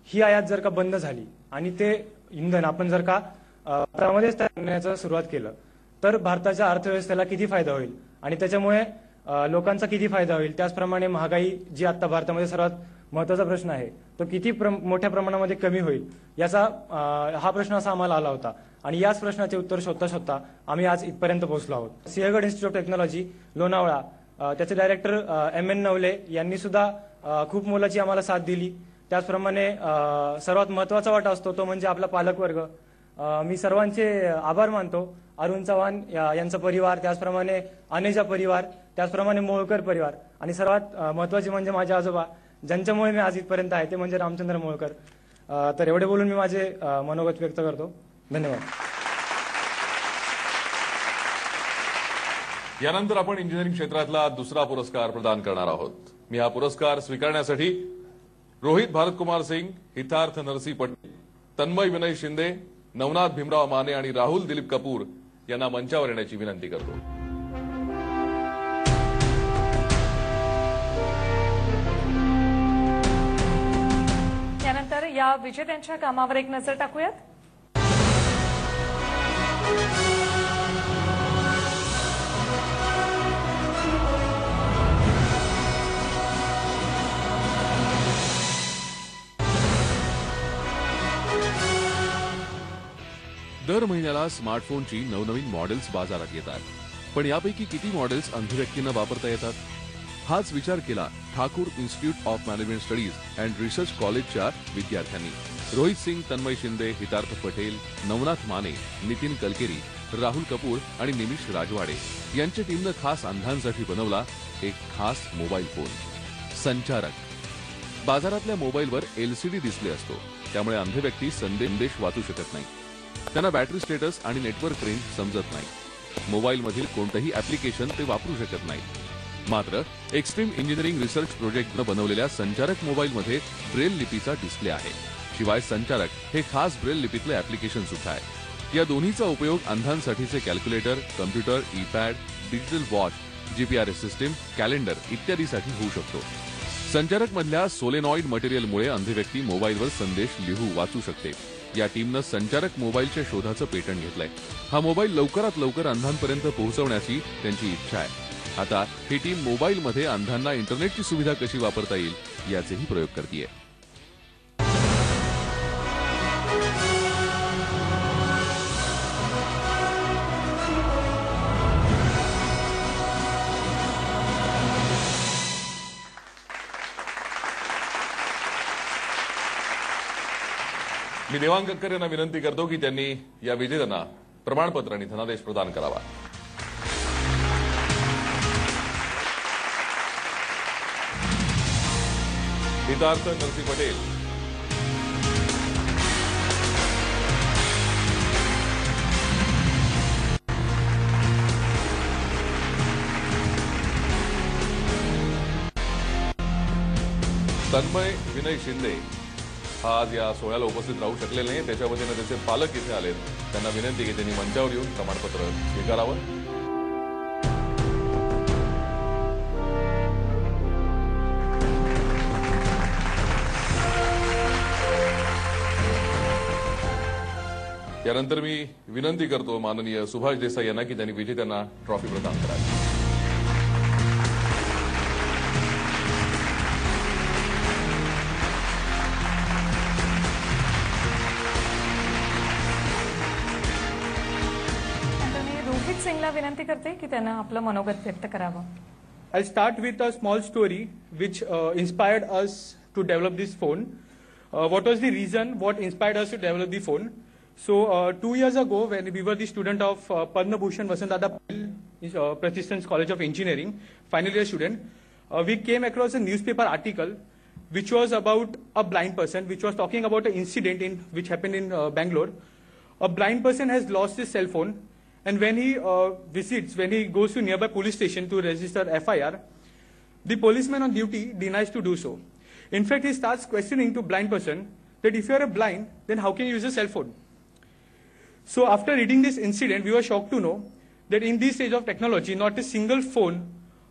ही आयात जर का बंद झाली आणि ते इंधन आपण जर का भारतामध्येच तयार करण्याचं सुरुवात केलं तर भारताच्या अर्थव्यवस्थेला किती फायदा होईल आणि त्याच्यामुळे लोकांचा किती फायदा होईल. त्याचप्रमाणे महागाई जी आता भारतामध्ये सर्वात महत्वाचा प्रश्न आहे तो किती मोठ्या प्रमाणामध्ये कमी होईल याचा हा प्रश्न असा आम्हाला आला होता. आणि याच प्रश्नाचे उत्तर शोधता आम्ही आज इथपर्यंत पोहोचलो आहोत. Sinhagad institute of technology Lonavala त्याचे डायरेक्टर M.N. नवले यांनी सुद्धा खूप मोलाची आम्हाला साथ दिली. त्याचप्रमाणे सर्वात महत्वाचा वाटा असतो तो म्हणजे आपला पालकवर्ग. मी सर्वांचे आभार मानतो. अरुण चव्हाण यांचा परिवार, त्याचप्रमाणे अनेजा परिवार, त्याचप्रमाणे मोहोळकर परिवार आणि सर्वात महत्वाचे म्हणजे माझे आजोबा ज्यांच्यामुळे मी आज इथपर्यंत आहे ते म्हणजे रामचंद्र मोहोळकर. तर एवढे बोलून मी माझे मनोगत व्यक्त करतो. धन्यवाद. यानंतर आपण इंजिनिअरिंग क्षेत्रातला दुसरा पुरस्कार प्रदान करणार आहोत. मी हा पुरस्कार स्वीकारण्यासाठी रोहित भारतकुमार सिंग, हितार्थ नरसी पटेल, तन्मय विनय शिंदे, नवनाथ भीमराव माने आणि राहुल दिलीप कपूर यांना मंचावर येण्याची विनंती करतो. त्यानंतर या विजेत्यांच्या कामावर एक नजर टाकूयात. दर महिन्याला स्मार्टफोनची नवनवीन मॉडेल्स बाजारात येतात. पण यापैकी किती मॉडेल्स अंध व्यक्तींना वापरता येतात? हाच विचार केला Thakur institute of management studies and research कॉलेजच्या विद्यार्थ्यांनी. रोहित सिंग, तन्मय शिंदे, हितार्थ पटेल, नवनाथ माने, नितीन कलकेरी, राहुल कपूर आणि निमिष राजवाडे यांच्या टीमनं खास अंधांसाठी बनवला एक खास मोबाईल फोन. संचारक. बाजारातल्या मोबाईलवर LCD डिस्प्ले असतो, त्यामुळे अंध व्यक्ती संदेश वाचू शकत नाही. त्यांना बॅटरी स्टेटस आणि नेटवर्क रेंज समजत नाही. मोबाईलमधील कोणतंही ऍप्लिकेशन ते वापरू शकत नाही. मात्र एक्स्ट्रीम इंजिनिअरिंग रिसर्च प्रोजेक्टनं बनवलेल्या संचारक मोबाईलमध्ये ब्रेल लिपीचा डिस्प्ले आहे. शिवाय संचारक हे खास ब्रेल लिपीतलं ऍप्लिकेशन सुद्धा आहे. या दोन्हीचा उपयोग अंधांसाठीचे calculator, computer, e pad, digital watch, GPRS system, calendar इत्यादीसाठी होऊ शकतो. संचारक मधल्या सोलेनॉइड मटेरियलमुळे अंध व्यक्ती मोबाईलवर संदेश लिहू वाचू शकते. या टीमनं संचारक मोबाईलच्या शोधाचं पेटंट घेतलंय. हा मोबाईल लवकरात लवकर अंधांपर्यंत पोहोचवण्याची त्यांची इच्छा आहे. आता ही टीम मोबाईलमध्ये अंधांना इंटरनेटची सुविधा कशी वापरता येईल याचेही प्रयोग करतेय. मी देवांग कक्कर यांना विनंती करतो की त्यांनी या विजेत्यांना प्रमाणपत्र आणि धनादेश प्रदान करावा. हितार्थ नरसी पटेल, तन्मय विनय शिंदे हा आज या सोहळ्याला उपस्थित राहू शकलेले नाही. त्याच्या वतीने त्याचे पालक इथे आलेत. त्यांना विनंती की त्यांनी मंचावर येऊन प्रमाणपत्र स्वीकारावं. यानंतर मी विनंती करतो माननीय सुभाष देसाई यांना की त्यांनी विजेत्यांना ट्रॉफी प्रदान करावी. सिंगला विनंती करते की त्यांना आपलं मनोगत व्यक्त करावं. I'll start with a small story which inspired us to develop this phone. What was the reason? What inspired us to develop the phone? So 2 years ago, when we were the student of Padma Bhushan Vasantdada Persistence College of Engineering, final year student, we came across a newspaper article which was about a blind person, which was talking about an incident which happened in Bangalore. A blind person has lost his cell phone. And when he when he goes to nearby police station to register FIR, the policeman on duty denies to do so. In fact, he starts questioning to blind person that if you are a blind, then how can you use a cell phone? So after reading this incident, we were shocked to know that in this age of technology, not a single phone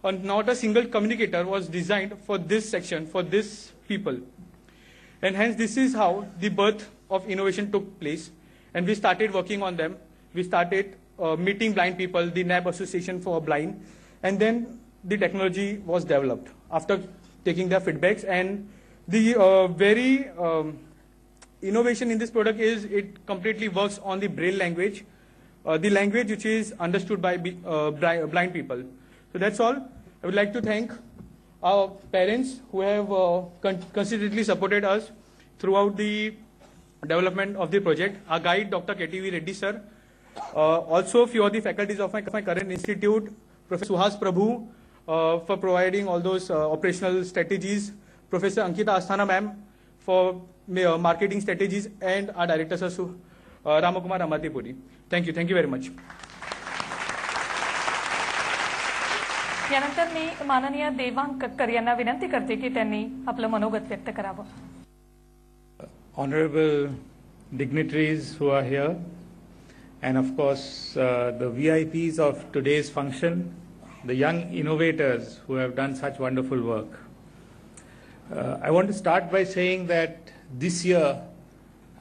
or not a single communicator was designed for this section, for this people. And hence, this is how the birth of innovation took place. And we started working on them. We started meeting blind people, the NAB Association for Blind, and then the technology was developed after taking their feedbacks. And the very innovation in this product is it completely works on the Braille language, the language which is understood by blind people. So that's all. I would like to thank our parents who have consistently supported us throughout the development of the project. Our guide, Dr. KTV Reddy sir. Also, few of the faculties of my current institute, Professor Suhas Prabhu, for providing all those operational strategies, Professor Ankita Asthana ma'am for marketing strategies, and our director Sir Ramakumar Amatipuri. Thank you very much. यानंतर मी माननीय देवांग कक्कर यांना विनंती करते की त्यांनी आपलं मनोगत व्यक्त करावं. Honorable dignitaries who are here, and of course the VIPs of today's function, the young innovators who have done such wonderful work. I want to start by saying that this year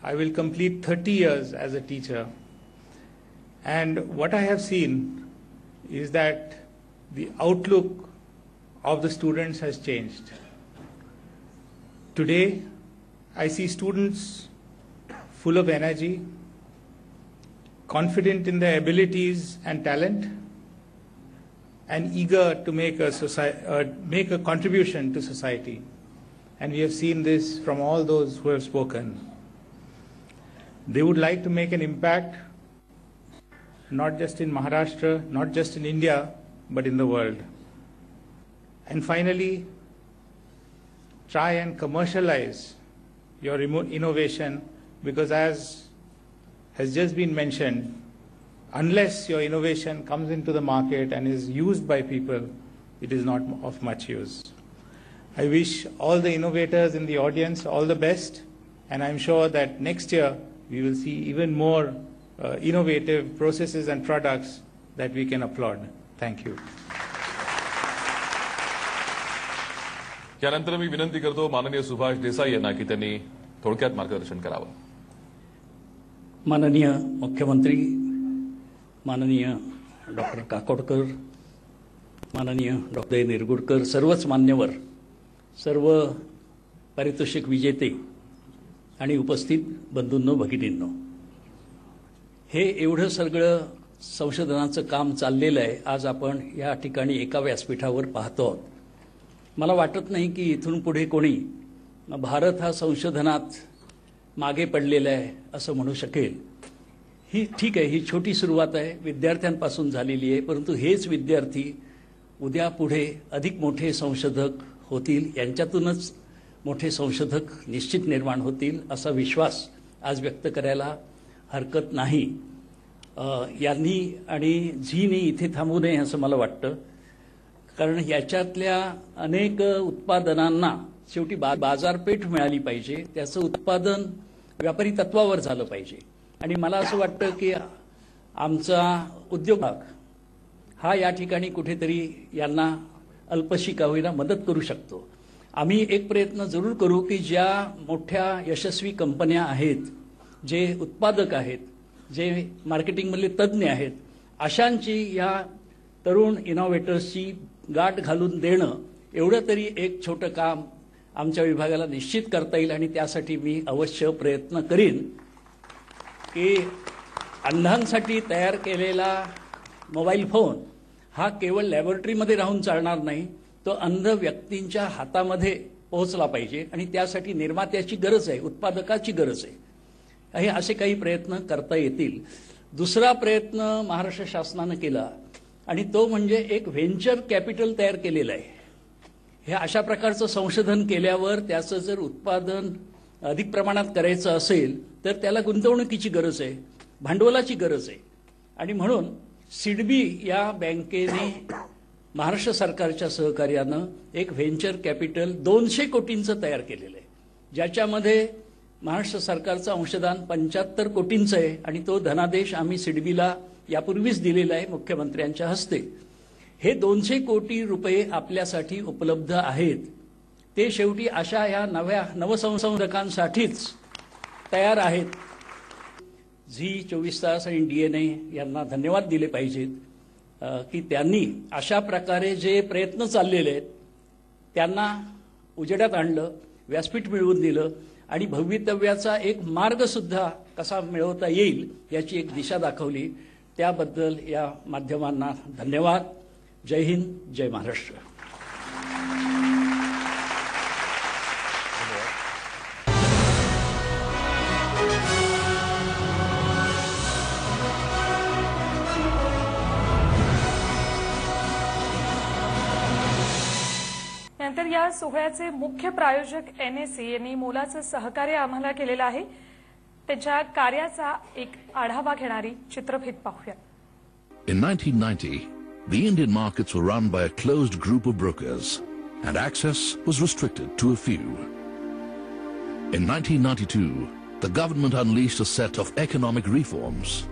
I will complete 30 years as a teacher, and what I have seen is that the outlook of the students has changed. Today I see students full of energy, confident in their abilities and talent, and eager to make a contribution to society. And we have seen this from all those who have spoken. They would like to make an impact, not just in Maharashtra, not just in India, but in the world. And finally, try and commercialize your innovation, because as has just been mentioned, unless your innovation comes into the market and is used by people, it is not of much use. I wish all the innovators in the audience all the best, and I'm sure that next year we will see even more innovative processes and products that we can applaud. Thank you. यानंतर मी विनंती करतो माननीय सुभाष देसाई यांना की त्यांनी थोडक्यात मार्गदर्शन करावं. माननीय मुख्यमंत्री, माननीय डॉक्टर काकोडकर, माननीय डॉक्टर निरगुडकर, सर्वच मान्यवर, सर्व पारितोषिक विजेते आणि उपस्थित बंधूंनो, भगिनींनो, हे एवढं सगळं संशोधनाचं काम चाललेलं आहे. आज आपण या ठिकाणी एका व्यासपीठावर पाहतो. मला वाटत नाही की इथून पुढे कोणी भारत हा संशोधनात मागे पडलेलं आहे असं म्हणू शकेल. ही ठीक आहे, ही छोटी सुरुवात आहे, विद्यार्थ्यांपासून झालेली आहे, परंतु हेच विद्यार्थी उद्या पुढे अधिक मोठे संशोधक होतील, यांच्यातूनच मोठे संशोधक निश्चित निर्माण होतील असा विश्वास आज व्यक्त करायला हरकत नाही. यांनी आणि झीनी इथे थांबू नये असं मला वाटतं, कारण याच्यातल्या अनेक उत्पादनांना शेवटी बाजारपेठ मिळाली पाहिजे, त्याचं उत्पादन व्यापारी तत्वावर झालं पाहिजे. आणि मला असं वाटतं की आमचा उद्योग हा या ठिकाणी कुठेतरी यांना अल्पशी का होईना मदत करू शकतो. आम्ही एक प्रयत्न जरूर करू की ज्या मोठ्या यशस्वी कंपन्या आहेत, जे उत्पादक आहेत, जे मार्केटिंगमधले तज्ज्ञ आहेत, अशांची या तरुण इनोव्हेटर्सची गाठ घालून देणं एवढं तरी एक छोटं काम आमच्या विभागाला निश्चित करता येईल. आणि त्यासाठी मी अवश्य प्रयत्न करीन की अंधांसाठी तयार केलेला मोबाईल फोन हा केवळ लॅबोरेटरीमध्ये राहून चालणार नाही, तो अंध व्यक्तींच्या हातामध्ये पोहोचला पाहिजे. आणि त्यासाठी निर्मात्याची गरज आहे, उत्पादकाची गरज आहे. हे असे काही प्रयत्न करता येतील. दुसरा प्रयत्न महाराष्ट्र शासनानं केला आणि तो म्हणजे एक व्हेंचर कॅपिटल तयार केलेलं आहे. हे अशा प्रकारचं संशोधन केल्यावर त्याचं जर उत्पादन अधिक प्रमाणात करायचं असेल तर त्याला गुंतवणुकीची गरज आहे, भांडवलाची गरज आहे. आणि म्हणून सिडबी या बँकेने महाराष्ट्र सरकारच्या सहकार्यानं एक व्हेंचर कॅपिटल 200 कोटींचं तयार केलेलं आहे, ज्याच्यामध्ये महाराष्ट्र सरकारचं अंशदान 75 कोटींचं आहे. आणि तो धनादेश आम्ही सिडबीला यापूर्वीच दिलेला आहे मुख्यमंत्र्यांच्या हस्ते. हे 200 कोटी रुपये आपल्यासाठी उपलब्ध आहेत. ते शेवटी अशा ह्या नवसंशोधकांसाठीच तयार आहेत. झी 24 तास आणि DNA यांना धन्यवाद दिले पाहिजेत की त्यांनी अशा प्रकारे जे प्रयत्न चाललेले आहेत त्यांना उजेडात आणलं, व्यासपीठ मिळवून दिलं आणि भवितव्याचा एक मार्ग सुद्धा कसा मिळवता येईल याची एक दिशा दाखवली. त्याबद्दल या माध्यमांना धन्यवाद. जय हिंद, जय महाराष्ट्र. नंतर या सोहळ्याचे मुख्य प्रायोजक NSE यांनी मोलाचं सहकार्य आम्हाला केलेलं आहे. त्यांच्या कार्याचा एक आढावा घेणारी चित्रफित पाहूया. In 1990, the Indian markets were run by a closed group of brokers, and access was restricted to a few. In 1992, the government unleashed a set of economic reforms.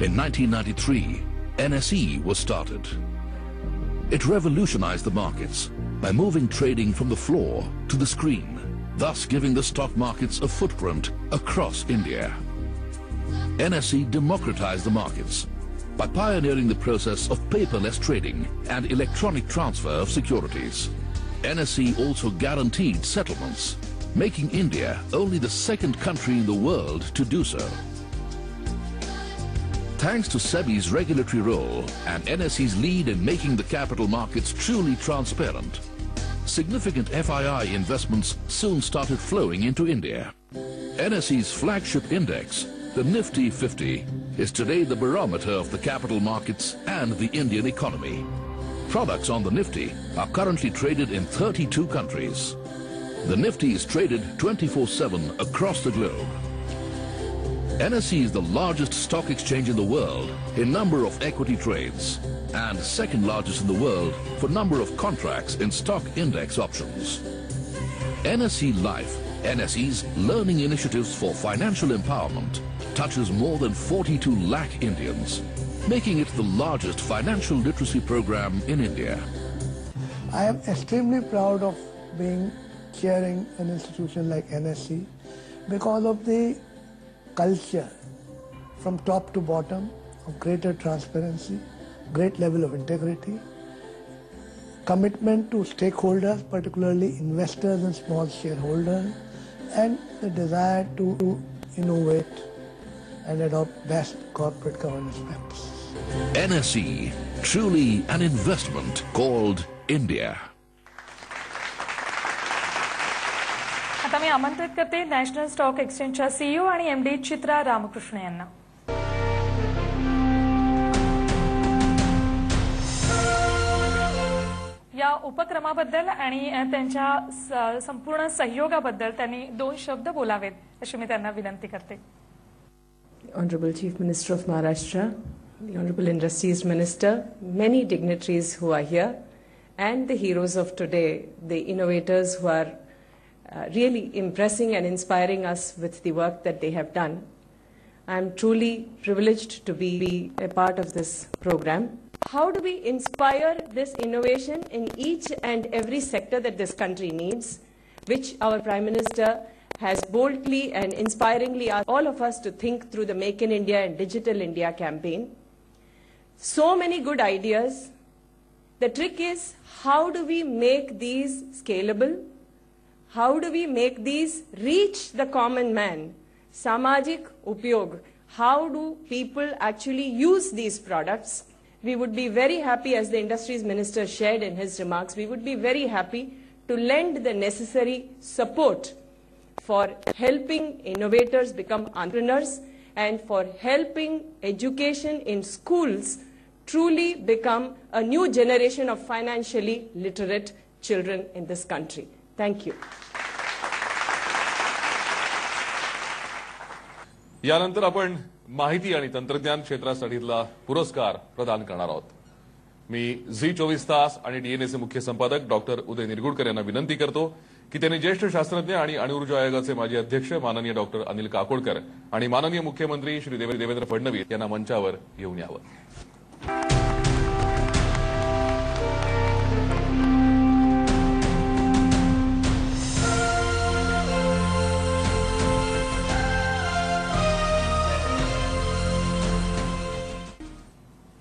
In 1993, NSE was started. It revolutionized the markets by moving trading from the floor to the screen, thus giving the stock markets a footprint across India. NSE democratized the markets by pioneering the process of paperless trading and electronic transfer of securities. NSE also guaranteed settlements, making India only the second country in the world to do so. Thanks to SEBI's regulatory role and NSE's lead in making the capital markets truly transparent, significant FII investments soon started flowing into India. NSE's flagship index, the Nifty 50, is today the barometer of the capital markets and the Indian economy. Products on the Nifty are currently traded in 32 countries. The Nifty is traded 24/7 across the globe. NSE is the largest stock exchange in the world in number of equity trades and second largest in the world for number of contracts in stock index options. NSE Life, NSE's learning initiatives for financial empowerment, touches more than 42 lakh Indians, making it the largest financial literacy program in India. I am extremely proud of being chairing an institution like NSE because of the culture from top to bottom of greater transparency, great level of integrity, commitment to stakeholders, particularly investors and small shareholders, and the desire to innovate and adopt best corporate governance practices. NSE, truly an investment called India. आता मी मी आमंत्रित करते national stock एक्सचेंजच्या CEO आणि MD चित्रा रामकृष्ण यांना. या उपक्रमाबद्दल आणि त्यांच्या संपूर्ण सहयोगाबद्दल त्यांनी 2 शब्द बोलावेत अशी मी त्यांना विनंती करते. Honorable Chief Minister of Maharashtra, the Honorable Industries Minister, many dignitaries who are here, and the heroes of today, the innovators who are really impressing and inspiring us with the work that they have done. I am truly privileged to be a part of this program. How do we inspire this innovation in each and every sector that this country needs, which our Prime Minister has boldly and inspiringly asked all of us to think through the Make in India and Digital India campaign. So many good ideas. The trick is, how do we make these scalable? How do we make these reach the common man? Samajik upyog. How do people actually use these products? We would be very happy, as the Industries Minister shared in his remarks, we would be very happy to lend the necessary support for helping innovators become entrepreneurs and for helping education in schools truly become a new generation of financially literate children in this country. Thank you. यानंतर आपण माहिती आणि तंत्रज्ञान क्षेत्रासाठीला पुरस्कार प्रदान करणार आहोत. मी Zee 24 Taas आणि डीएनएचे मुख्य संपादक डॉक्टर उदय निरगुडकर यांना विनंती करतो की त्यांनी ज्येष्ठ शास्त्रज्ञ आणि अणुऊर्जा आयोगाचे माजी अध्यक्ष माननीय डॉक्टर अनिल काकोडकर आणि माननीय मुख्यमंत्री श्री देवेंद्र फडणवीस यांना मंचावर घेऊन यावं.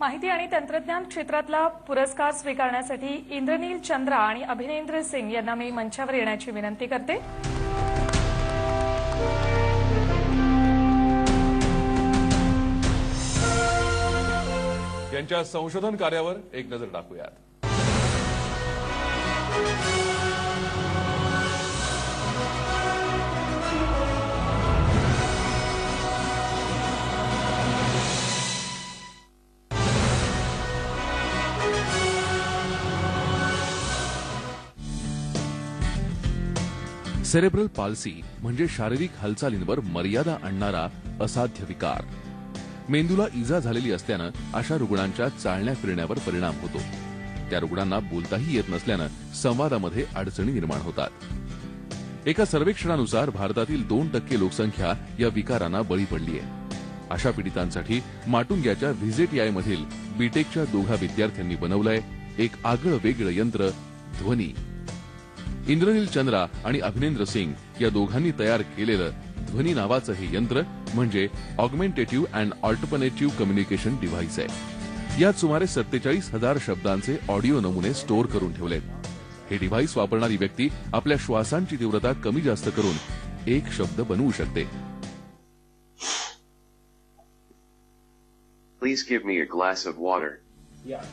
माहिती आणि तंत्रज्ञान क्षेत्रातला पुरस्कार स्वीकारण्यासाठी इंद्रनील चंद्रा आणि अभिनेंद्र सिंग यांना मी मंचावर येण्याची विनंती करते. यांच्या संशोधन कार्यावर एक नजर टाकूयात. सेरेब्रल पाल्सी म्हणजे शारीरिक हालचालींवर मर्यादा आणणारा असाध्य विकार. मेंदूला इजा झालेली असल्यानं अशा रुग्णांच्या चालण्या फिरण्यावर परिणाम होतो. त्या रुग्णांना बोलताही येत नसल्यानं संवादामध्ये अडचणी निर्माण होतात. एका सर्वेक्षणानुसार भारतातील 2% लोकसंख्या या विकारांना बळी पडली आहे. अशा पीडितांसाठी माटुंग्याच्या व्हिजेटीआय मधील बीटेकच्या 2 विद्यार्थ्यांनी बनवलंय एक आगळं वेगळं यंत्र, ध्वनी. इंद्रनील चंद्रा आणि अभिनेंद्र सिंग या दोघांनी तयार केलेलं ध्वनी नावाचं हे यंत्र म्हणजे ऑगमेंटेटिव्ह अँड ऑल्टरनेटिव्ह कम्युनिकेशन डिव्हाइस आहे. यात सुमारे 47,000 शब्दांचे ऑडिओ नमुने स्टोअर करून ठेवलेत. हे डिव्हाइस वापरणारी व्यक्ती आपल्या श्वासांची तीव्रता कमी जास्त करून एक शब्द बनवू शकते. Please give me a glass of water.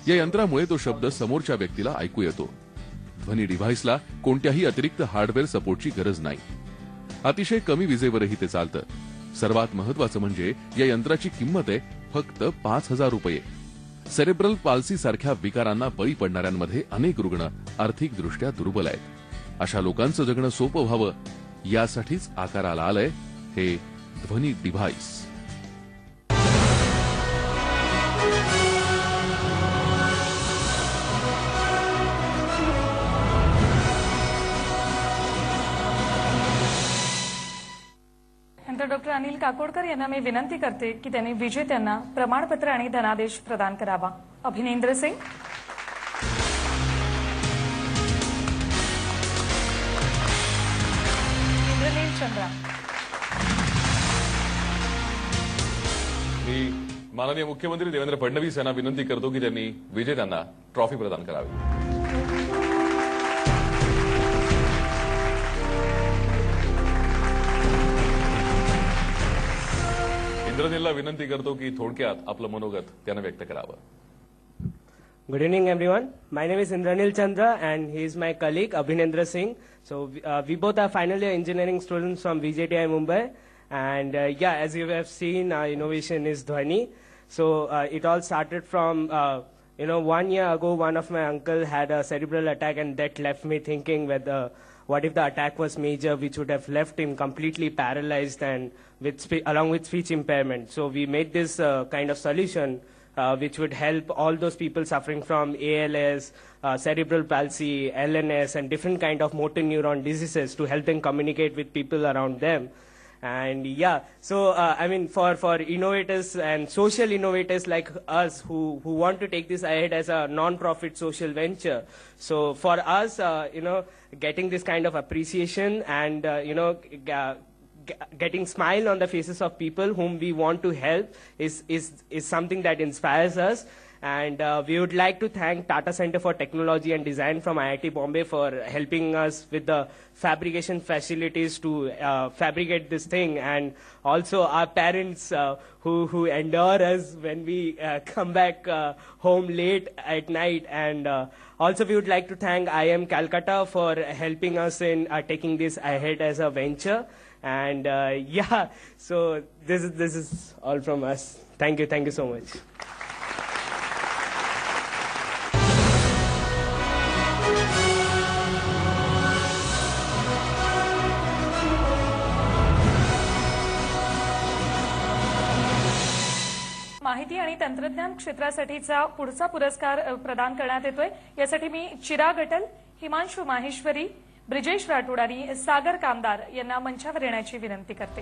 या यंत्रामुळे तो शब्द समोरच्या व्यक्तीला ऐकू येतो. ध्वनी डिव्हाइसला कोणत्याही अतिरिक्त हार्डवेअर सपोर्टची गरज नाही. अतिशय कमी विजेवरही ते चालतं. सर्वात महत्वाचं म्हणजे या यंत्राची किंमत आहे फक्त 5,000 रुपये. सेरेब्रल पाल्सी सारख्या विकारांना बळी पडणाऱ्यांमध्ये अनेक रुग्ण आर्थिकदृष्ट्या दुर्बल आहेत. अशा लोकांचं जगणं सोपं व्हावं यासाठीच आकाराला आलंय हे ध्वनी डिव्हाइस. नंतर डॉक्टर अनिल काकोडकर यांना मी विनंती करते की त्यांनी विजेत्यांना प्रमाणपत्र आणि धनादेश प्रदान करावा. अभिनेंद्र सिंग, इंद्रनील चंद्रा. मी माननीय मुख्यमंत्री देवेंद्र फडणवीस यांना विनंती करतो की त्यांनी विजेत्यांना ट्रॉफी प्रदान करावी. इंद्रनीलला विनंती करतो की थोडक्यात आपलं मनोगत त्यानं व्यक्त करावं. Good evening, everyone. My name is Indranil Chandra, and he is my colleague, Abhinendra Singh. So we both are final year engineering students from VJTI Mumbai. And as you have seen, our innovation is Dhwani. So it all started from, 1 year ago, one of my uncle had a cerebral attack, and that left me thinking whether, what if the attack was major, which would have left him completely paralyzed and along with speech impairment. So we made this kind of solution which would help all those people suffering from ALS, cerebral palsy, LNS, and different kind of motor neuron diseases to help them communicate with people around them. And for innovators and social innovators like us who want to take this ahead as a non-profit social venture. So for us, getting this kind of appreciation and, getting smile on the faces of people whom we want to help is something that inspires us. And we would like to thank Tata Center for Technology and Design from IIT Bombay for helping us with the fabrication facilities to fabricate this thing, and also our parents who endure us when we come back home late at night. And also we would like to thank IIM Calcutta for helping us in taking this ahead as a venture. And so this is all from us. Thank you so much. माहिती आणि तंत्रज्ञान क्षेत्रासाठीचा पुढचा पुरस्कार प्रदान करण्यात येतोय. यासाठी मी चिराग अटल, हिमांशु माहेश्वरी, ब्रिजेश राठोड आणि सागर कामदार यांना मंचावर येण्याची विनंती करते.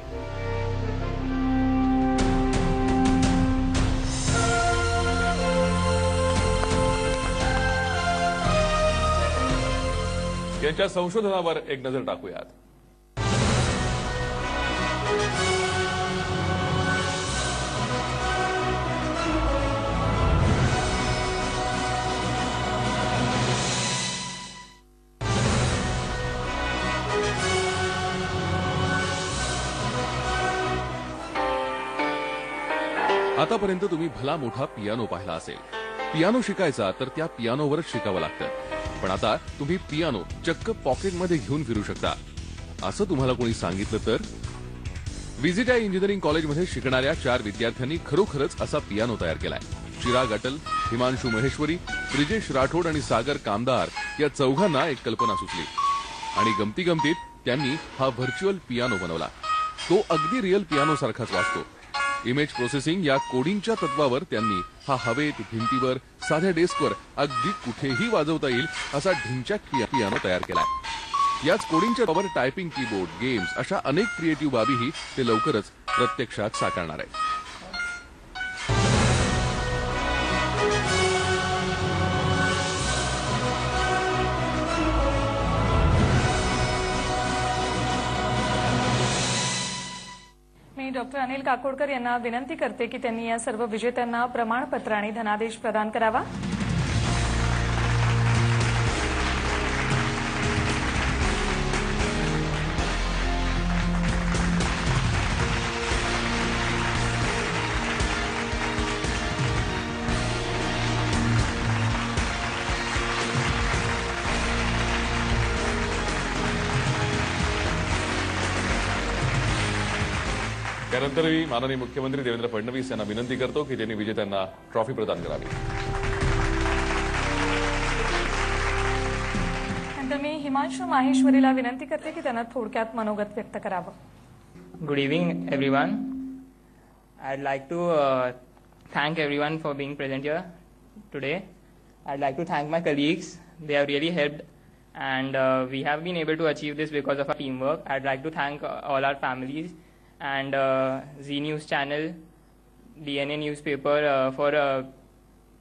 यांच्या संशोधनावर एक नजर टाकूयात. आतापर्यंत तुम्ही भला मोठा पियानो पाहिला असेल. पियानो शिकायचा तर त्या पियानोवरच शिकावं लागतं. पण आता तुम्ही पियानो चक्क पॉकेटमध्ये घेऊन फिरू शकता. असं तुम्हाला कोणी सांगितलं तर? व्हीजीटीआय इंजिनिअरिंग कॉलेजमध्ये शिकणाऱ्या 4 विद्यार्थ्यांनी खरोखरच असा पियानो तयार केलाय. चिराग अटल, हिमांशु महेश्वरी, ब्रिजेश राठोड आणि सागर कामदार या चौघांना एक कल्पना सुचली आणि गमतीत त्यांनी हा व्हर्च्युअल पियानो बनवला. तो अगदी रिअल पियानो सारखाच वाजतो. इमेज प्रोसेसिंग या कोडिंगच्या तत्वावर त्यांनी हा हवेत, भिंतीवर, साध्या डेस्कवर अगदी कुठेही वाजवता येईल असा ढिंच्याक पियानो तयार केलाय. याच कोडिंगच्या तत्वावर टायपिंग कीबोर्ड, गेम्स अशा अनेक क्रिएटिव्ह बाबीही ते लवकरच प्रत्यक्षात साकारणार आहे. डॉक्टर अनिल काकोडकर यांना विनंती करते की त्यांनी या सर्व विजेत्यांना प्रमाणपत्र आणि धनादेश प्रदान करावा. त्यानंतर मी माननीय मुख्यमंत्री देवेंद्र फडणवीस यांना विनंती करतो की त्यांनी विजेत्यांना ट्रॉफी प्रदान करावी. नंतर मी हिमांशु माहेश्वरीला विनंती करते की त्यांना थोडक्यात मनोगत व्यक्त करावं. Good evening, everyone. I'd like to thank everyone for being present here today. I'd like to thank my colleagues. They have really helped, and we have been able to achieve this because of our teamwork. I'd like to thank all our families and Z News channel, DNA newspaper for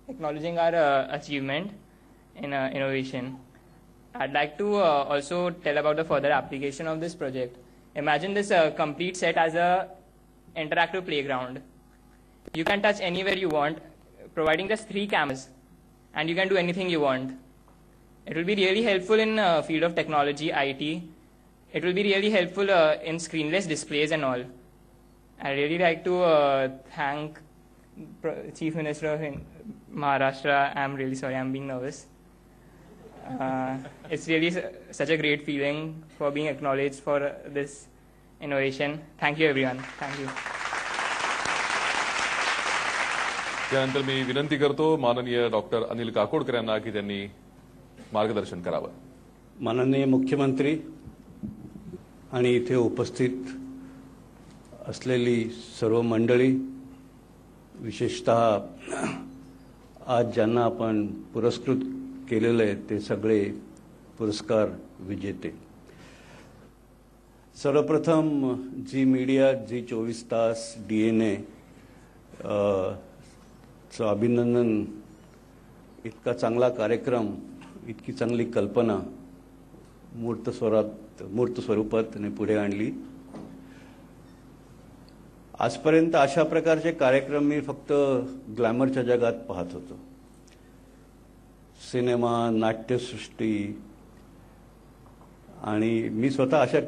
acknowledging our achievement in innovation. I'd like to also tell about the further application of this project. Imagine this complete set as a interactive playground. You can touch anywhere you want, providing just 3 cameras, and you can do anything you want. It will be really helpful in field of technology, IT. It will be really helpful in screenless displays and all. I really like to thank Chief Minister of Maharashtra, I'm really sorry, I'm being nervous. It's really such a great feeling for being acknowledged for this innovation. Thank you, everyone. Thank you. त्यानंतर मी विनंती करतो माननीय doctor Anil Kakodkar यांना की त्यांनी मार्गदर्शन करावं. माननीय मुख्यमंत्री आणि इथे उपस्थित असलेली सर्व मंडळी, विशेषतः आज ज्यांना आपण पुरस्कृत केलेले आहेत ते सगळे पुरस्कार विजेते. सर्वप्रथम जी मीडिया, जी 24 तास, DNA चं अभिनंदन. इतका चांगला कार्यक्रम, इतकी चांगली कल्पना मूर्त स्वरूपात त्याने पुढे आणली. आजपर्यंत अशा प्रकारचे कार्यक्रम मी फक्त ग्लॅमरच्या जगात पाहत होतो. सिनेमा, नाट्यसृष्टी, आणि मी स्वतः अशा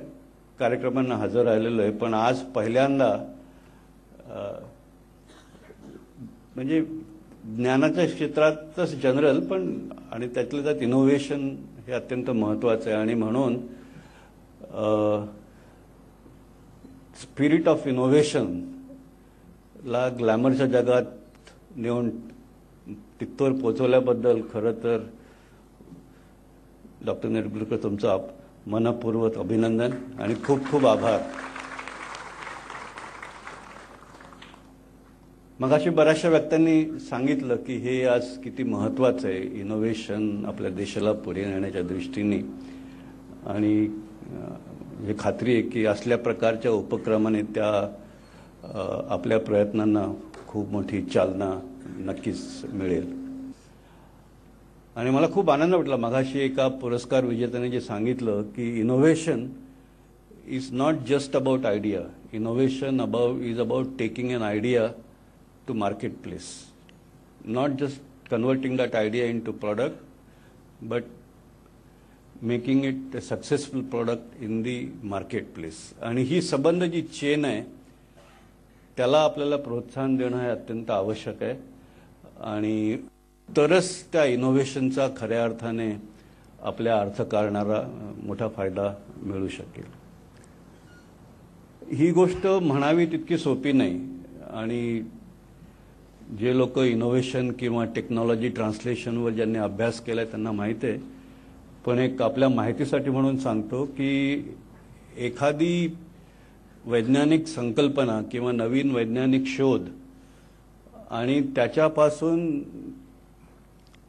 कार्यक्रमांना हजर राहिलेलो आहे. पण आज पहिल्यांदा म्हणजे ज्ञानाच्या क्षेत्रातच जनरल, पण आणि त्यातल्या त्यात इनोव्हेशन हे अत्यंत महत्त्वाचं आहे. आणि म्हणून स्पिरिट ऑफ इनोव्हेशन ला ग्लॅमरच्या जगात नेऊन तिथवर पोहोचवल्याबद्दल खरं तर डॉक्टर नेरळकर तुमचं मनपूर्वक अभिनंदन आणि खूप खूप आभार. मगाशी बऱ्याचशा व्यक्तींनी सांगितलं की हे आज किती महत्त्वाचं आहे इनोव्हेशन आपल्या देशाला पुढे नेण्याच्या दृष्टीने. आणि हे खात्री आहे की असल्या प्रकारच्या उपक्रमाने त्या आपल्या प्रयत्नांना खूप मोठी चालना नक्कीच मिळेल. आणि मला खूप आनंद वाटला मगाशी एका पुरस्कार विजेत्याने जे सांगितलं की innovation is not just about idea. Innovation is about taking an idea to marketplace, not just converting that idea into product, but making it a successful product in the marketplace. आणि ही संबंध जी चेन आहे त्याला आपल्याला प्रोत्साहन देणं हे अत्यंत आवश्यक आहे. आणि तरच त्या इनोव्हेशनचा खऱ्या अर्थाने आपल्या अर्थकारणाला मोठा फायदा मिळू शकेल. ही गोष्ट म्हणावी तितकी सोपी नाही. आणि जे लोक इनोव्हेशन किंवा टेक्नॉलॉजी ट्रान्सलेशनवर ज्यांनी अभ्यास केलाय त्यांना माहिती आहे. पण एक आपल्या माहितीसाठी म्हणून सांगतो की एखादी वैज्ञानिक संकल्पना किंवा नवीन वैज्ञानिक शोध आणि त्याच्यापासून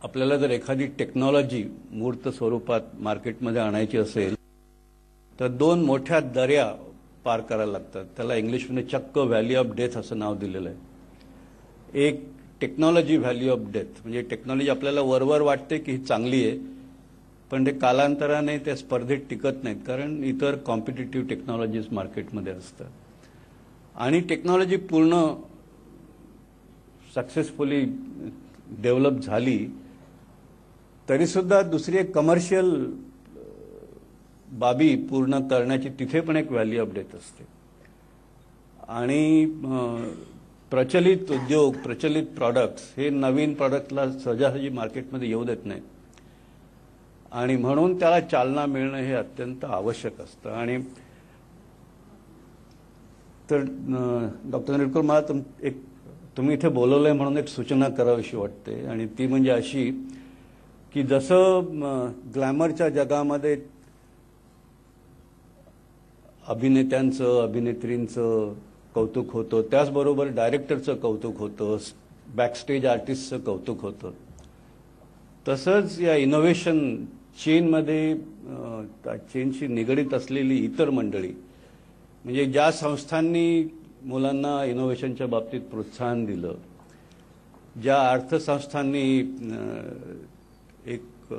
आपल्याला जर एखादी टेक्नॉलॉजी मूर्त स्वरूपात मार्केटमध्ये आणायची असेल तर 2 मोठ्या दऱ्या पार करायला लागतात. त्याला इंग्लिशमध्ये चक्क व्हॅली ऑफ डेथ असं नाव दिलेलं आहे. एक टेक्नॉलॉजी व्हॅल्यू ऑफ डेथ, म्हणजे टेक्नॉलॉजी आपल्याला वरवर वाटते की ही चांगली आहे, पण ते कालांतराने त्या स्पर्धेत टिकत नाहीत कारण इतर कॉम्पिटिटिव्ह टेक्नॉलॉजीज मार्केटमध्ये असतात. आणि टेक्नॉलॉजी पूर्ण सक्सेसफुली डेव्हलप झाली तरीसुद्धा दुसरी एक कमर्शियल बाबी पूर्ण करण्याची तिथे पण एक व्हॅल्यू ऑफ डेथ असते. आणि प्रचलित उद्योग, प्रचलित प्रॉडक्ट्स हे नवीन प्रॉडक्टला सहजासहजी मार्केटमध्ये येऊ देत नाहीत. आणि म्हणून त्याला चालना मिळणं हे अत्यंत आवश्यक असतं. आणि तर डॉक्टर नेरळकर मला तुम्ही इथे बोलवलंय म्हणून एक सूचना करावीशी वाटते. आणि ती म्हणजे अशी की जसं ग्लॅमरच्या जगामध्ये अभिनेत्यांचं, अभिनेत्रींचं कौतुक होतं, त्याचबरोबर डायरेक्टरचं कौतुक होतं, बॅकस्टेज आर्टिस्टचं कौतुक होतं, तसंच या इनोव्हेशन चेनमध्ये चेनशी निगडीत असलेली इतर मंडळी, म्हणजे ज्या संस्थांनी मुलांना इनोव्हेशनच्या बाबतीत प्रोत्साहन दिलं, ज्या अर्थसंस्थांनी एक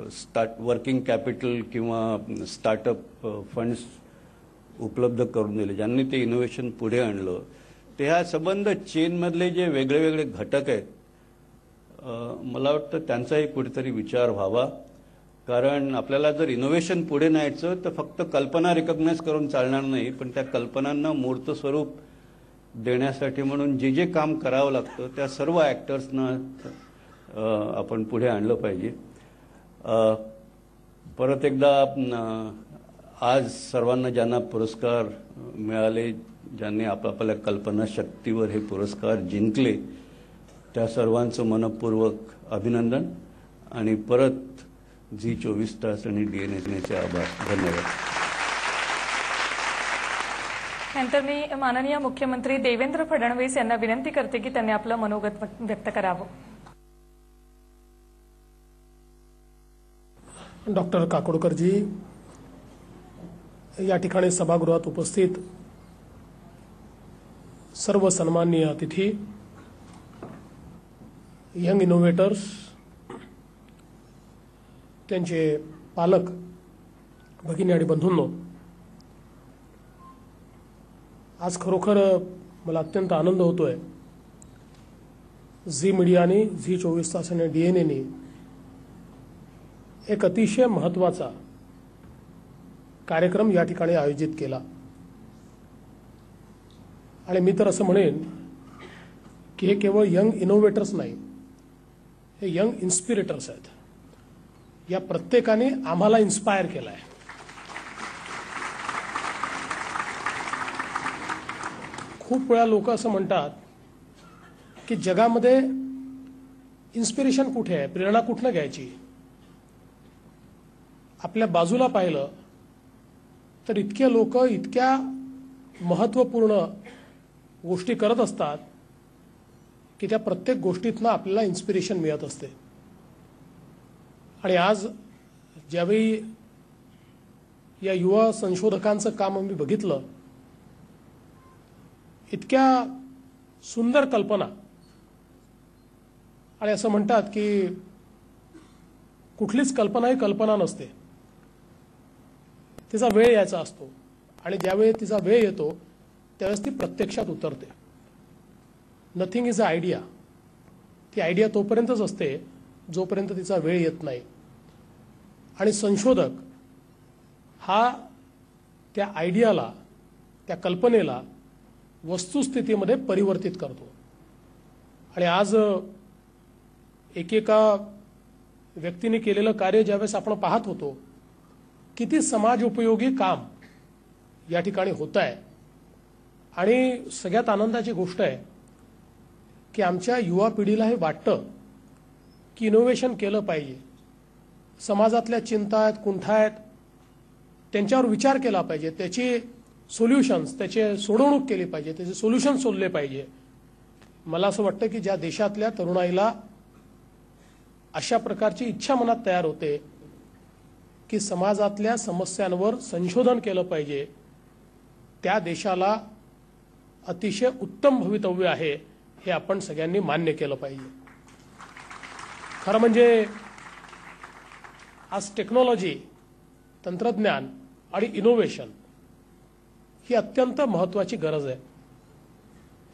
वर्किंग कॅपिटल किंवा स्टार्टअप फंड्स उपलब्ध करून दिले, ज्यांनी ते इनोव्हेशन पुढे आणलं, ते ह्या संबंध चेनमधले जे वेगळे वेगळे घटक आहेत, मला वाटतं त्यांचाही कुठेतरी विचार व्हावा. कारण आपल्याला जर इनोव्हेशन पुढे न्यायचं तर फक्त कल्पना रिकॉग्नाइज करून चालणार नाही, पण त्या कल्पनांना मूर्त स्वरूप देण्यासाठी म्हणून जे जे काम करावं लागतं त्या सर्व ॲक्टर्सना आपण पुढे आणलं पाहिजे. परत एकदा आज सर्वांना ज्यांना पुरस्कार मिळाले, ज्यांनी आपापल्या कल्पनाशक्तीवर हे पुरस्कार जिंकले, त्या सर्वांचं मनपूर्वक अभिनंदन आणि परत झी 24 तास आणि DNAचे आभार. धन्यवाद. नंतर मी माननीय मुख्यमंत्री देवेंद्र फडणवीस यांना विनंती करते की त्यांनी आपलं मनोगत व्यक्त करावं. डॉक्टर काकोडकरजी, या ठिकाणी सभागृहात उपस्थित सर्व सन्माननीय अतिथी, यंग इनोव्हेटर्स, त्यांचे पालक, भगिनी आणि बंधूंनो, आज खरोखर मला अत्यंत आनंद होतोय. झी मीडियाने, झी 24 तास आणि DNAने एक अतिशय महत्त्वाचा कार्यक्रम या ठिकाणी आयोजित केला. आणि मी तर असं म्हणेन की हे केवळ यंग इनोव्हेटर्स नाही, हे यंग इन्स्पिरेटर्स आहेत. या प्रत्येकाने आम्हाला इन्स्पायर केलं आहे. खूप वेळा लोक असं म्हणतात की जगामध्ये इन्स्पिरेशन कुठे आहे, प्रेरणा कुठनं घ्यायची. आपल्या बाजूला पाहिलं तर इतके लोक इतक्या महत्त्वपूर्ण गोष्टी करत असतात की त्या प्रत्येक गोष्टीतनं आपल्याला इन्स्पिरेशन मिळत असते. आणि आज ज्यावेळी या युवा संशोधकांचं काम आम्ही बघितलं, इतक्या सुंदर कल्पना, आणि असं म्हणतात की कुठलीच कल्पना ही कल्पना नसते, तिचा वेळ यायचा असतो. आणि ज्यावेळी तिचा वेळ येतो त्यावेळेस ती प्रत्यक्षात उतरते. Nothing is a idea. ती आयडिया तोपर्यंतच असते जोपर्यंत तिचा वेळ येत नाही. आणि संशोधक हा त्या आयडियाला, त्या कल्पनेला वस्तुस्थितीमध्ये परिवर्तित करतो. आणि आज एकेका व्यक्तीने केलेलं कार्य ज्यावेळेस आपण पाहत होतो, किती समाज उपयोगी काम या ठिकाणी होत आहे. आणि सगळ्यात आनंदाची गोष्ट आहे की आमच्या युवा पिढीला हे वाटतं की इनोव्हेशन केलं पाहिजे. समाजातल्या चिंता आहेत, कुंठा आहेत, त्यांच्यावर विचार केला पाहिजे, त्याची सोल्युशन्स, त्याचे सोडवणूक केली पाहिजे, त्याचे सोल्युशन शोधले पाहिजे. मला असं वाटतं की ज्या देशातल्या तरुणाईला अशा प्रकारची इच्छा मनात तयार होते की समाजातल्या समस्यांवर संशोधन केलं पाहिजे, त्या देशाला अतिशय उत्तम भवितव्य आहे हे आपण सगळ्यांनी मान्य केलं पाहिजे. खरं म्हणजे आज टेक्नॉलॉजी, तंत्रज्ञान आणि इनोव्हेशन ही अत्यंत महत्त्वाची गरज आहे.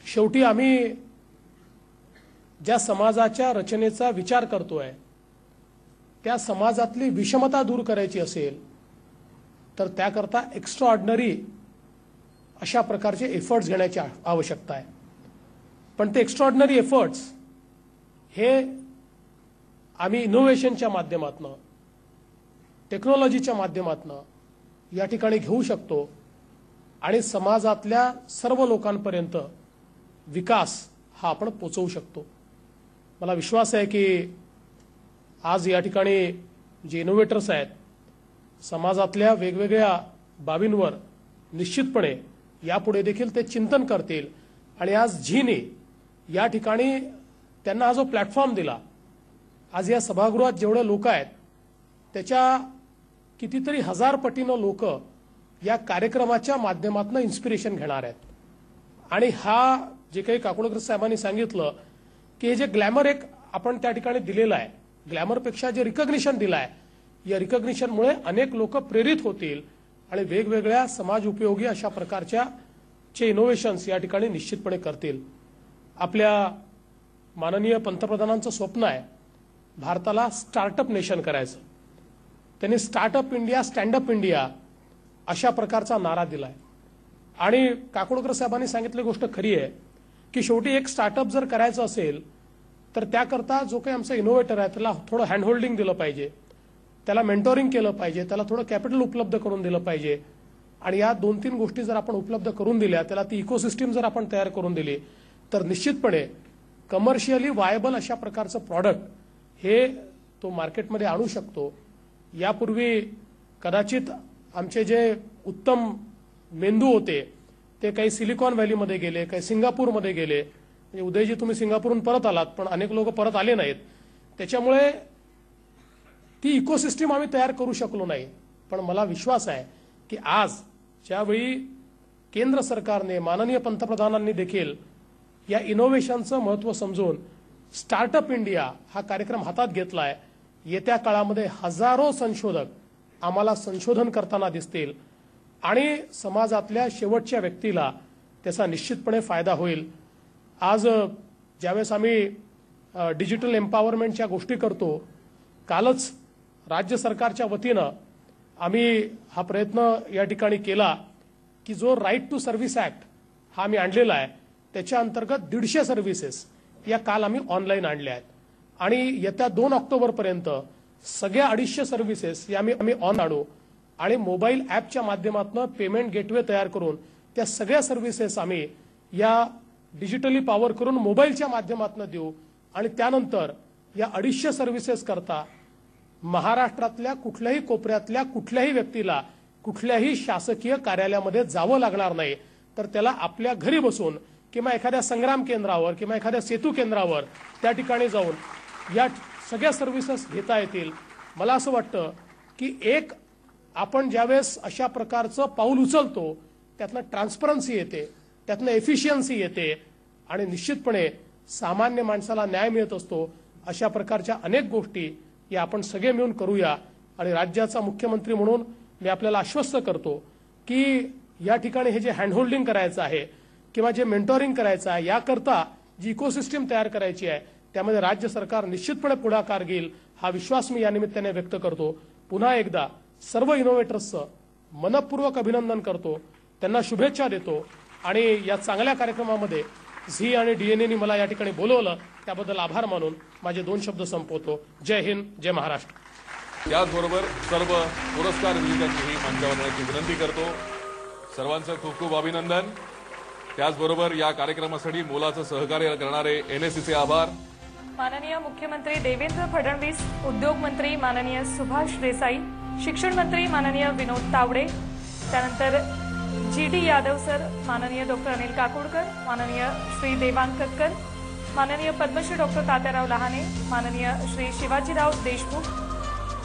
शेवटी आम्ही ज्या समाजाच्या रचनेचा विचार करतोय, त्या समाजातली विषमता दूर करायची असेल तर त्याकरता एक्स्ट्राऑर्डिनरी अशा प्रकारचे एफर्ट्स घेण्याची आवश्यकता आहे. पण ते एक्स्ट्राऑर्डिनरी एफर्ट्स हे आम्ही इनोव्हेशनच्या माध्यमातून, टेक्नॉलॉजीच्या माध्यमातून या ठिकाणी घेऊ शकतो आणि समाजातल्या सर्व लोकांपर्यंत विकास हा आपण पोचवू शकतो. मला विश्वास आहे की आज या ठिकाणी जे इनोव्हेटर्स आहेत, समाजातल्या वेगवेगळ्या बाबींवर निश्चितपणे यापुढे देखील ते चिंतन करतील. आणि आज झीने या ठिकाणी त्यांना हा जो प्लॅटफॉर्म दिला, आज या सभागृहात जेवढे लोक आहेत त्याच्या कितीतरी हजार पटीनं लोक या कार्यक्रमाच्या माध्यमातून इन्स्पिरेशन घेणार आहेत. आणि हा जे काही काकोडकर साहेबांनी सांगितलं की हे जे ग्लॅमर एक आपण त्या ठिकाणी दिलेलं आहे, ग्लॅमरपेक्षा जे रिकग्निशन दिलं आहे, या रिकग्निशनमुळे अनेक लोक प्रेरित होतील आणि वेगवेगळ्या समाज उपयोगी अशा प्रकारच्या चे इनोव्हेशन्स या ठिकाणी निश्चितपणे करतील. आपल्या माननीय पंतप्रधानांचं स्वप्न आहे भारताला स्टार्टअप नेशन करायचं. त्यांनी स्टार्टअप इंडिया, स्टँडअप इंडिया अशा प्रकारचा नारा दिलाय. आणि काकोडकर साहेबांनी सांगितली गोष्ट खरी आहे की शेवटी एक स्टार्टअप जर करायचं असेल तर त्याकरता जो काही आमचा इनोव्हेटर आहे त्याला थोडं हँडहोल्डिंग दिलं पाहिजे, त्याला मेंटोरिंग केलं पाहिजे, त्याला थोडं कॅपिटल उपलब्ध करून दिलं पाहिजे. आणि या 2-3 गोष्टी जर आपण उपलब्ध करून दिल्या, त्याला ती इकोसिस्टीम जर आपण तयार करून दिली तर निश्चितपणे कमर्शियली वायबल अशा प्रकारचं प्रॉडक्ट हे तो मार्केटमध्ये आणू शकतो. यापूर्वी कदाचित आमचे जे उत्तम मेंदू होते ते काही सिलिकॉन व्हॅलीमध्ये गेले, काही सिंगापूरमध्ये गेले. म्हणजे उदयजी तुम्ही सिंगापूरहून परत आलात पण अनेक लोक परत आले नाहीत. त्याच्यामुळे ती इकोसिस्टीम आम्ही तयार करू शकलो नाही. पण मला विश्वास आहे की आज ज्यावेळी केंद्र सरकारने माननीय पंतप्रधानांनी देखील या इनोव्हेशनचं महत्त्व समजून स्टार्टअप इंडिया हा कार्यक्रम हातात घेतलाय, येत्या काळामध्ये हजारो संशोधक आम्हाला संशोधन करताना दिसतील आणि समाजातल्या शेवटच्या व्यक्तीला त्याचा निश्चितपणे फायदा होईल. आज ज्यावेळेस आम्ही डिजिटल एम्पॉवरमेंटच्या गोष्टी करतो, कालच राज्य सरकारच्या वतीनं आम्ही हा प्रयत्न या ठिकाणी केला की जो राईट टू सर्व्हिस ऍक्ट हा आम्ही आणलेला आहे, त्याच्या अंतर्गत 150 सर्व्हिसेस या काल आम्ही ऑनलाईन आणल्या आहेत. आणि येत्या 2 ऑक्टोबरपर्यंत सगळ्या 250 सर्व्हिसेस या आम्ही ऑन आणू आणि मोबाईल ऍपच्या माध्यमातून पेमेंट गेटवे तयार करून त्या सगळ्या सर्व्हिसेस आम्ही या डिजिटली पॉवर करून मोबाईलच्या माध्यमातून देऊ. आणि त्यानंतर या 250 सर्व्हिसेस करता महाराष्ट्रातल्या कुठल्याही कोपऱ्यातल्या कुठल्याही व्यक्तीला कुठल्याही शासकीय कार्यालयामध्ये जावं लागणार नाही, तर त्याला आपल्या घरी बसून किंवा एखाद्या संग्राम केंद्रावर किंवा एखाद्या सेतू केंद्रावर त्या ठिकाणी जाऊन या सगळ्या सर्व्हिसेस घेता येतील. मला असं वाटतं की एक आपण ज्यावेळेस अशा प्रकारचं पाऊल उचलतो त्यातनं ट्रान्सपरन्सी येते, त्यातनं एफिशियन्सी येते आणि निश्चितपणे सामान्य माणसाला न्याय मिळत असतो. अशा प्रकारच्या अनेक गोष्टी या आपण सगळे मिळून करूया. आणि राज्याचा मुख्यमंत्री म्हणून मी आपल्याला आश्वस्त करतो की या ठिकाणी हे जे हँडहोल्डिंग करायचं आहे किंवा जे मेंटोरिंग करायचं आहे, याकरता जी इकोसिस्टीम तयार करायची आहे त्यामध्ये राज्य सरकार निश्चितपणे पुढाकार घेईल हा विश्वास मी या निमित्ताने व्यक्त करतो. पुन्हा एकदा सर्व इनोव्हेटर्सचं मनपूर्वक अभिनंदन करतो, त्यांना शुभेच्छा देतो आणि या चांगल्या कार्यक्रमामध्ये झी आणि डीएनएने मला या ठिकाणी बोलवलं त्याबद्दल आभार मानून माझे 2 शब्द संपवतो. जय हिंद, जय महाराष्ट्र. त्याचबरोबर सर्व पुरस्कार विजेत्यांचीही मंचावर येण्याची विनंती करतो. सर्वांचं खूप खूप अभिनंदन. त्याचबरोबर या कार्यक्रमासाठी मोलाचं सहकार्य करणारे एनएससीचे आभार. माननीय मुख्यमंत्री देवेंद्र फडणवीस, उद्योग मंत्री माननीय सुभाष देसाई, शिक्षण मंत्री माननीय विनोद तावडे, त्यानंतर GD यादव सर, माननीय डॉक्टर अनिल काकोडकर, माननीय श्री देवांग कक्कर, माननीय पद्मश्री डॉक्टर तात्याराव लहाने, माननीय श्री शिवाजीराव देशमुख,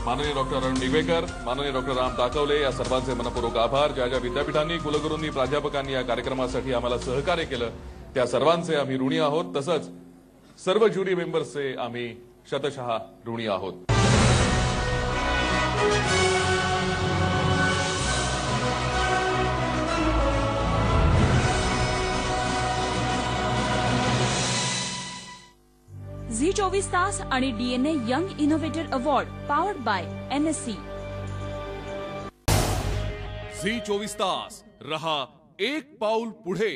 माननीय डॉक्टर अरुण निगवेकर, माननीय डॉक्टर राम ताकवले या सर्वांचे मनपूर्वक आभार. ज्या ज्या विद्यापीठांनी, कुलगुरूंनी, प्राध्यापकांनी या कार्यक्रमासाठी आम्हाला सहकार्य केलं त्या सर्वांचे आम्ही ऋणी आहोत. तसंच सर्व ज्युरी मेंबर्सचे आम्ही शतशः ऋणी आहोत. झी 24 तास आणि DNA young innovator award powered by NSC. Zee 24 Taas रहा एक पाऊल पुढे.